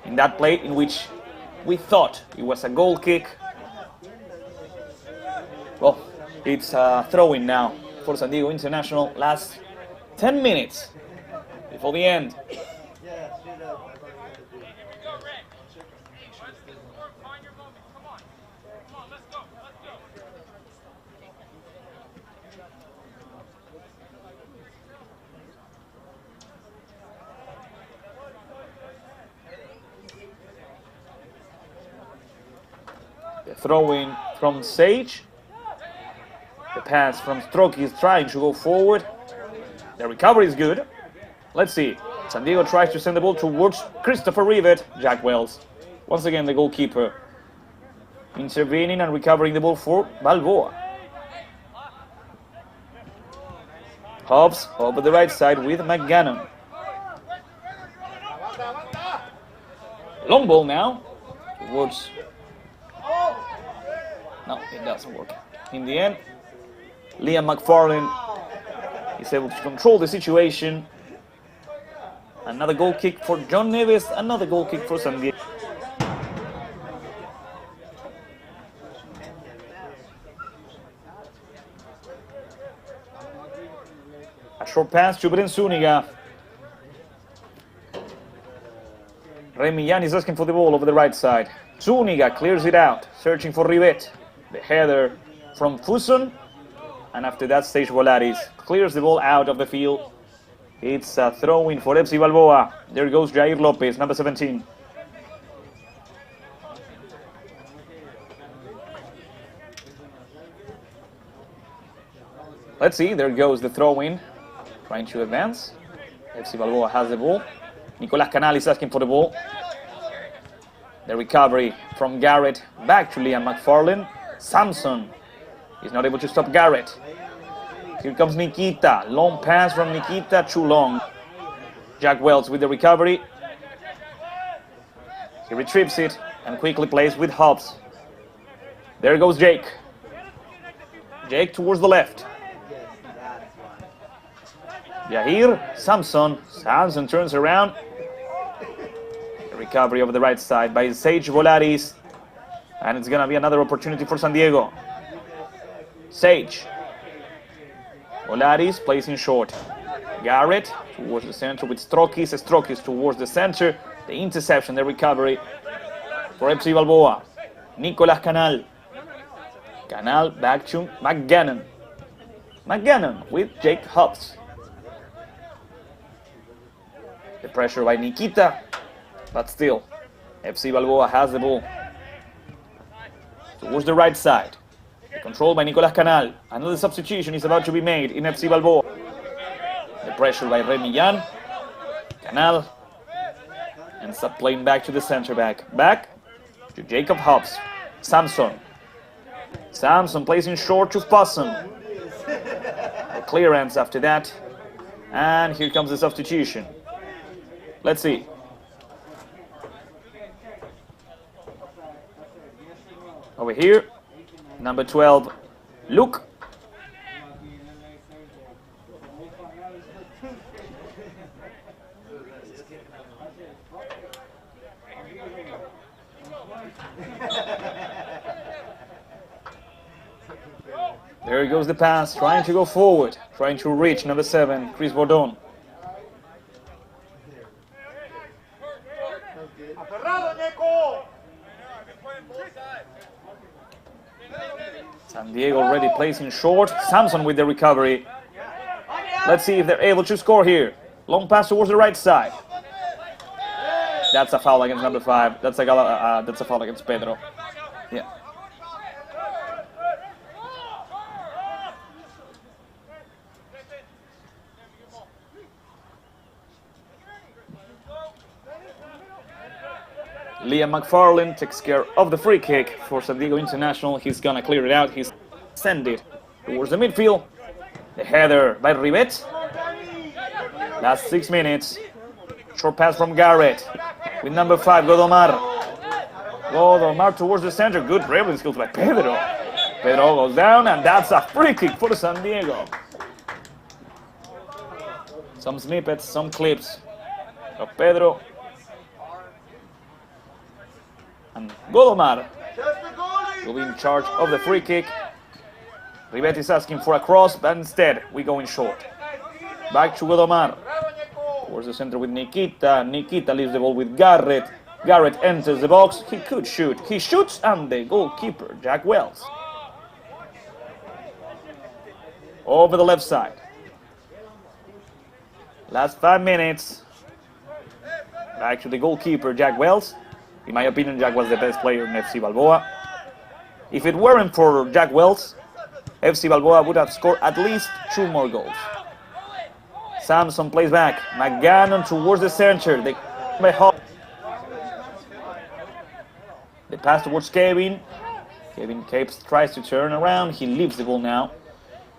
in that play in which we thought it was a goal kick. Well, it's a throw-in now for San Diego International. Last 10 minutes before the end. The throw-in from Sage. The pass from Strokey is trying to go forward. The recovery is good. Let's see. San Diego tries to send the ball towards Christopher Rivet. Jack Wells. Once again, the goalkeeper intervening and recovering the ball for Balboa. Hobbs over the right side with McGannon. Long ball now towards... No, it doesn't work. In the end, Liam McFarlane is able to control the situation. Another goal kick for John Neves, another goal kick for San Diego. A short pass to Brent Zuniga. Remy Jan is asking for the ball over the right side. Zuniga clears it out, searching for Rivet. The header from Fuson. And after that, Sage Volaris clears the ball out of the field. It's a throw-in for FC Balboa. There goes Jair Lopez, number 17. Let's see, there goes the throw-in. Trying to advance. FC Balboa has the ball. Nicolas Canal is asking for the ball. The recovery from Garrett back to Liam McFarlane. Samson is not able to stop Garrett. Here comes Nikita. Long pass from Nikita, too long. Jack Wells with the recovery. He retrieves it and quickly plays with Hobbs. There goes Jake. Jake towards the left. Yahir, Samson. Samson turns around. The recovery over the right side by Sage Volaris. And it's going to be another opportunity for San Diego. Sage. Volaris plays in short. Garrett towards the center with Strokis. Strokis towards the center. The interception, the recovery for FC Balboa. Nicolas Canal. Canal back to McGannon. McGannon with Jake Hobbs. The pressure by Nikita. But still, FC Balboa has the ball. Towards the right side. Controlled by Nicolas Canal. Another substitution is about to be made in FC Balboa. The pressure by Remy Jan. Canal. Ends up playing back to the center back. Back to Jacob Hobbs. Samson. Samson plays in short to Fossen. The clearance after that. And here comes the substitution. Let's see. Over here, number 12, Luke. There goes the pass, trying to go forward, trying to reach number 7, Chris Bordon. San Diego already placing short. Samson with the recovery. Let's see if they're able to score here. Long pass towards the right side. That's a foul against number 5. That's a foul against Pedro. Yeah. Liam McFarlane takes care of the free kick for San Diego International. He's gonna clear it out. He's send it towards the midfield. The header by Rivet. Last 6 minutes. Short pass from Garrett with number 5, Godomar. Godomar towards the center. Good dribbling skills by Pedro. Pedro goes down, and that's a free kick for San Diego. Some snippets, some clips of Pedro. And Godomar will be in charge of the free kick. Rivet is asking for a cross, but instead we go in short. Back to Godomar. Towards the center with Nikita. Nikita leaves the ball with Garrett. Garrett enters the box. He could shoot. He shoots, and the goalkeeper, Jack Wells. Over the left side. Last 5 minutes. Back to the goalkeeper, Jack Wells. In my opinion, Jack was the best player in FC Balboa. If it weren't for Jack Wells, FC Balboa would have scored at least 2 more goals. Samson plays back. McGannon towards the center. The pass towards Kevin. Kevin Capes tries to turn around. He leaves the ball now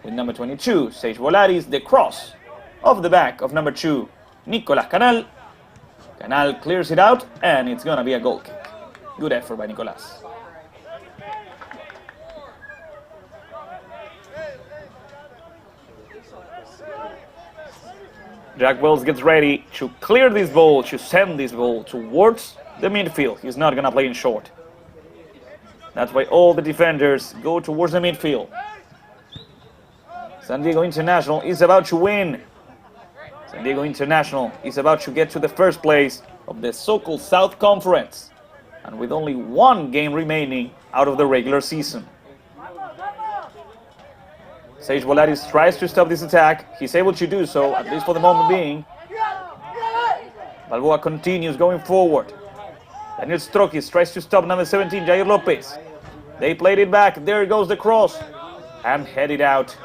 with number 22, Sage Volaris. The cross off the back of number 2, Nicolas Canal. Canal clears it out, and it's gonna be a goal kick. Good effort by Nicolas. Jack Wells gets ready to clear this ball, to send this ball towards the midfield. He's not gonna play in short. That's why all the defenders go towards the midfield. San Diego International is about to win. San Diego International is about to get to the first place of the so-called South Conference, and with only 1 game remaining out of the regular season. Sage Volaris tries to stop this attack. He's able to do so, at least for the moment being. Balboa continues going forward. Daniel Strokis tries to stop number 17, Jair Lopez. They played it back. There goes the cross. And headed out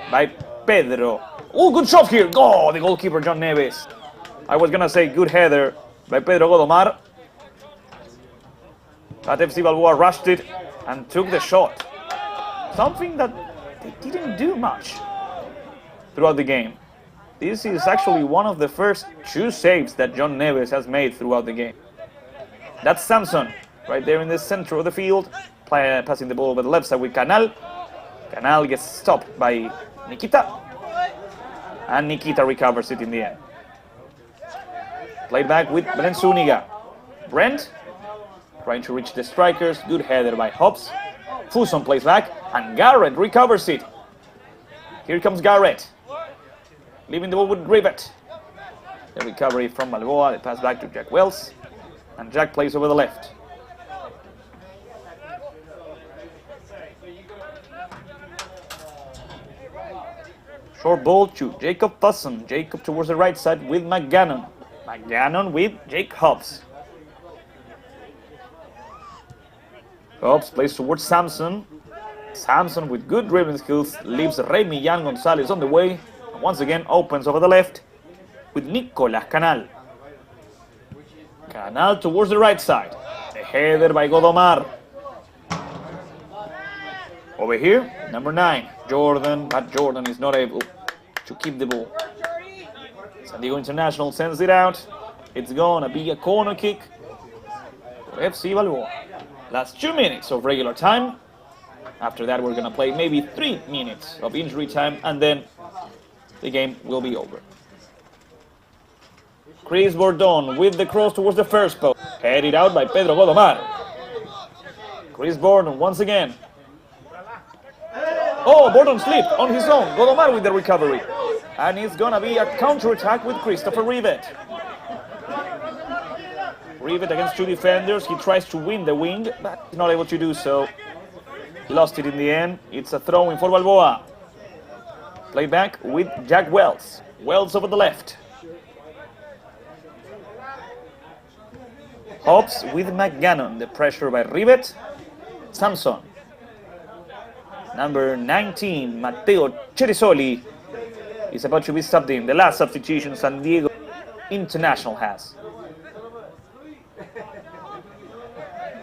by Pedro. Oh, good shot here. Oh, the goalkeeper, John Neves. I was going to say good header by Pedro Godomar. But FC Balboa rushed it and took the shot. Something that they didn't do much throughout the game. This is actually one of the first 2 saves that John Neves has made throughout the game. That's Samson, right there in the center of the field, passing the ball over the left side with Canal. Canal gets stopped by Nikita. And Nikita recovers it in the end. Played back with Brent Zuniga. Brent trying to reach the strikers. Good header by Hobbs. Fuson plays back, and Garrett recovers it. Here comes Garrett. Leaving the ball with Rivet. The recovery from Balboa. The pass back to Jack Wells. And Jack plays over the left. Short ball to Jacob Fusson. Jacob towards the right side with McGannon. McGannon with Jake Hobbs. Hobbs plays towards Samson. Samson with good dribbling skills leaves Remy Jan Gonzalez on the way. And once again opens over the left with Nicolas Canal. Canal towards the right side. The header by Godomar. Over here, number 9, Jordan, but Jordan is not able to keep the ball. San Diego International sends it out. It's gonna be a corner kick for FC Balboa. Last 2 minutes of regular time. After that, we're gonna play maybe 3 minutes of injury time, and then the game will be over. Chris Bordon with the cross towards the first post. Headed out by Pedro Godomar. Chris Bordon once again. Oh, Borden slipped on his own. Godomar with the recovery. And it's gonna be a counter-attack with Christopher Rivet. Rivet against two defenders. He tries to win the wing, but he's not able to do so. He lost it in the end. It's a throw-in for Balboa. Play back with Jack Wells. Wells over the left. Hobbs with McGannon. The pressure by Rivet. Samson. Number 19, Matteo Cerisoli, is about to be subbed in. The last substitution San Diego International has.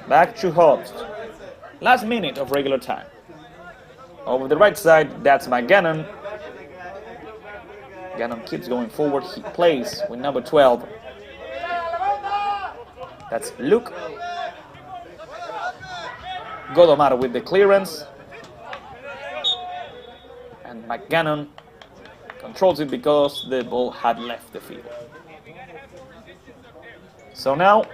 Back to Hobbs. Last minute of regular time. Over the right side, that's McGannon. Gannon keeps going forward. He plays with number 12. That's Luke. Godomar with the clearance. And McGannon controls it because the ball had left the field. So now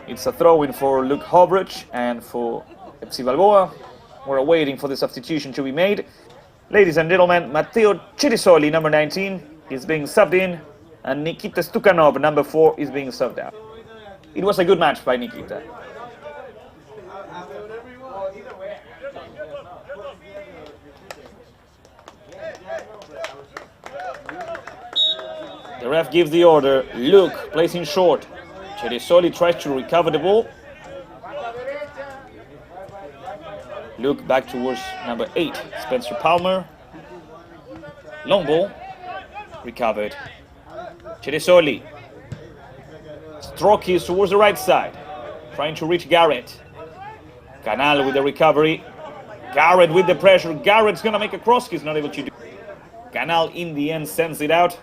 it's a throw-in for Luke Hobridge and for FC Balboa. We're waiting for the substitution to be made. Ladies and gentlemen, Matteo Cerisoli, number 19, is being subbed in, and Nikita Stukhanov, number 4, is being subbed out. It was a good match by Nikita. The ref gives the order. Luke plays in short. Cerisoli tries to recover the ball. Luke back towards number 8, Spencer Palmer. Long ball. Recovered. Cerisoli. Stroke is towards the right side. Trying to reach Garrett. Canal with the recovery. Garrett with the pressure. Garrett's going to make a cross. He's not able to do it. Canal in the end sends it out.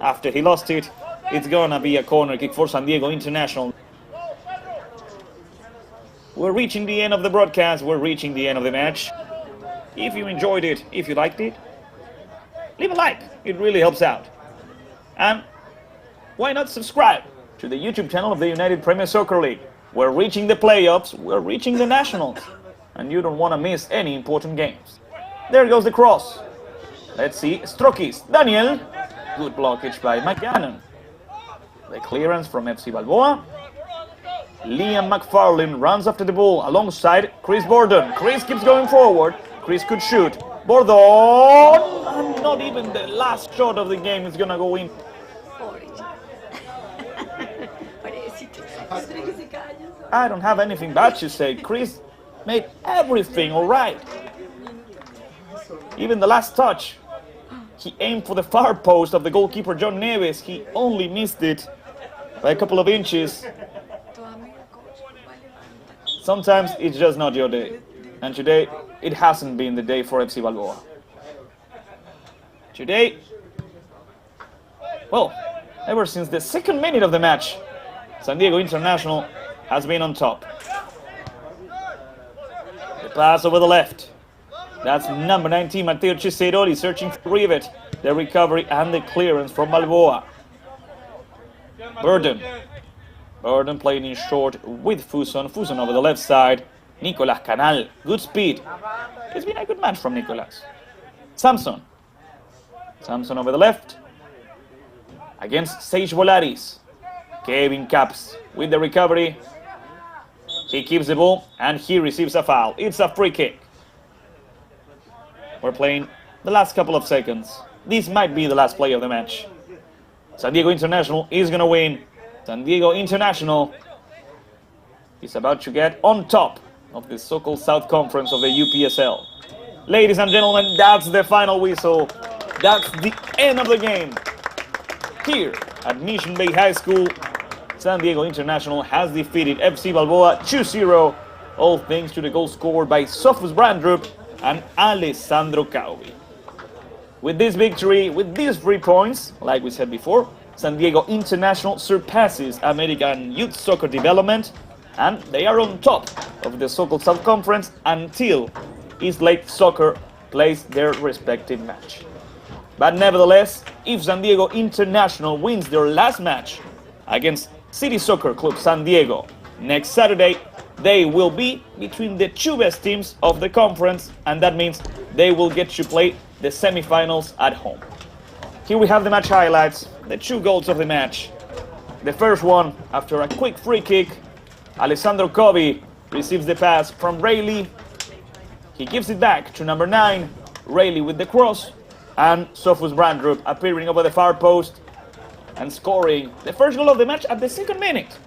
After he lost it, it's going to be a corner kick for San Diego International. We're reaching the end of the broadcast. We're reaching the end of the match. If you enjoyed it, if you liked it, leave a like. It really helps out. And why not subscribe to the YouTube channel of the United Premier Soccer League? We're reaching the playoffs. We're reaching the nationals. And you don't want to miss any important games. There goes the cross. Let's see. Strokis. Daniel. Good blockage by McGannon. The clearance from FC Balboa. Liam McFarlane runs after the ball alongside Chris Borden. Chris keeps going forward. Chris could shoot. Borden! And not even the last shot of the game is going to go in. I don't have anything bad to say. Chris made everything all right. Even the last touch. He aimed for the far post of the goalkeeper, John Neves. He only missed it by a couple of inches. Sometimes it's just not your day. And today, it hasn't been the day for FC Balboa. Today, well, ever since the second minute of the match, San Diego International has been on top. The pass over the left. That's number 19, Matteo Cerisoli, searching for Rivet. The recovery and the clearance from Balboa. Burden playing in short with Fuson. Fuson over the left side. Nicolas Canal, good speed. It's been a good match from Nicolas. Samson over the left. Against Sage Volaris. Kevin Caps with the recovery. He keeps the ball and he receives a foul. It's a free kick. We're playing the last couple of seconds. This might be the last play of the match. San Diego International is going to win. San Diego International is about to get on top of the so-called South Conference of the UPSL. Ladies and gentlemen, that's the final whistle. That's the end of the game. Here at Mission Bay High School, San Diego International has defeated FC Balboa 2-0, all thanks to the goal scored by Sofus Brandrup and Alessandro Caubi. With this victory, with these 3 points, like we said before, San Diego International surpasses American Youth Soccer Development, and they are on top of the so-called South Conference until East Lake Soccer plays their respective match. But nevertheless, if San Diego International wins their last match against City Soccer Club San Diego next Saturday, they will be between the 2 best teams of the conference, and that means they will get to play the semifinals at home. Here we have the match highlights, the 2 goals of the match. The first one, after a quick free kick, Alessandro Covi receives the pass from Rayleigh. He gives it back to number 9, Rayleigh with the cross, and Sofus Brandrup appearing over the far post and scoring the first goal of the match at the 2nd minute.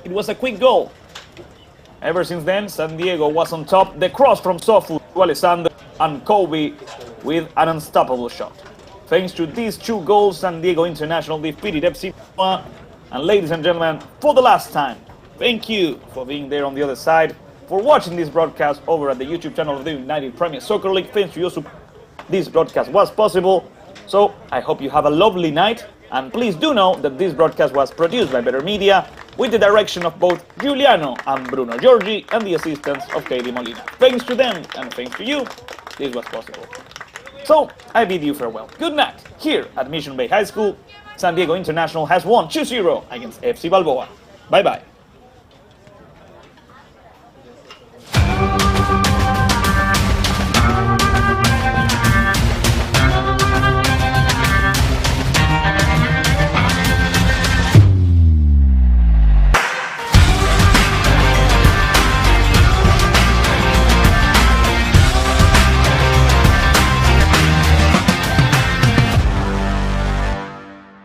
It was a quick goal. Ever since then, San Diego was on top. The cross from Sofus to Alessandro, and Kobe with an unstoppable shot. Thanks to these 2 goals, San Diego International defeated FC Balboa. And ladies and gentlemen, for the last time, thank you for being there on the other side, for watching this broadcast over at the YouTube channel of the United Premier Soccer League. Thanks to your support, this broadcast was possible. So I hope you have a lovely night. And please do know that this broadcast was produced by Better Media with the direction of both Giuliano and Bruno Giorgi and the assistance of Katie Molina. Thanks to them and thanks to you, this was possible. So I bid you farewell. Good night. Here at Mission Bay High School, San Diego International has won 2-0 against FC Balboa. Bye bye.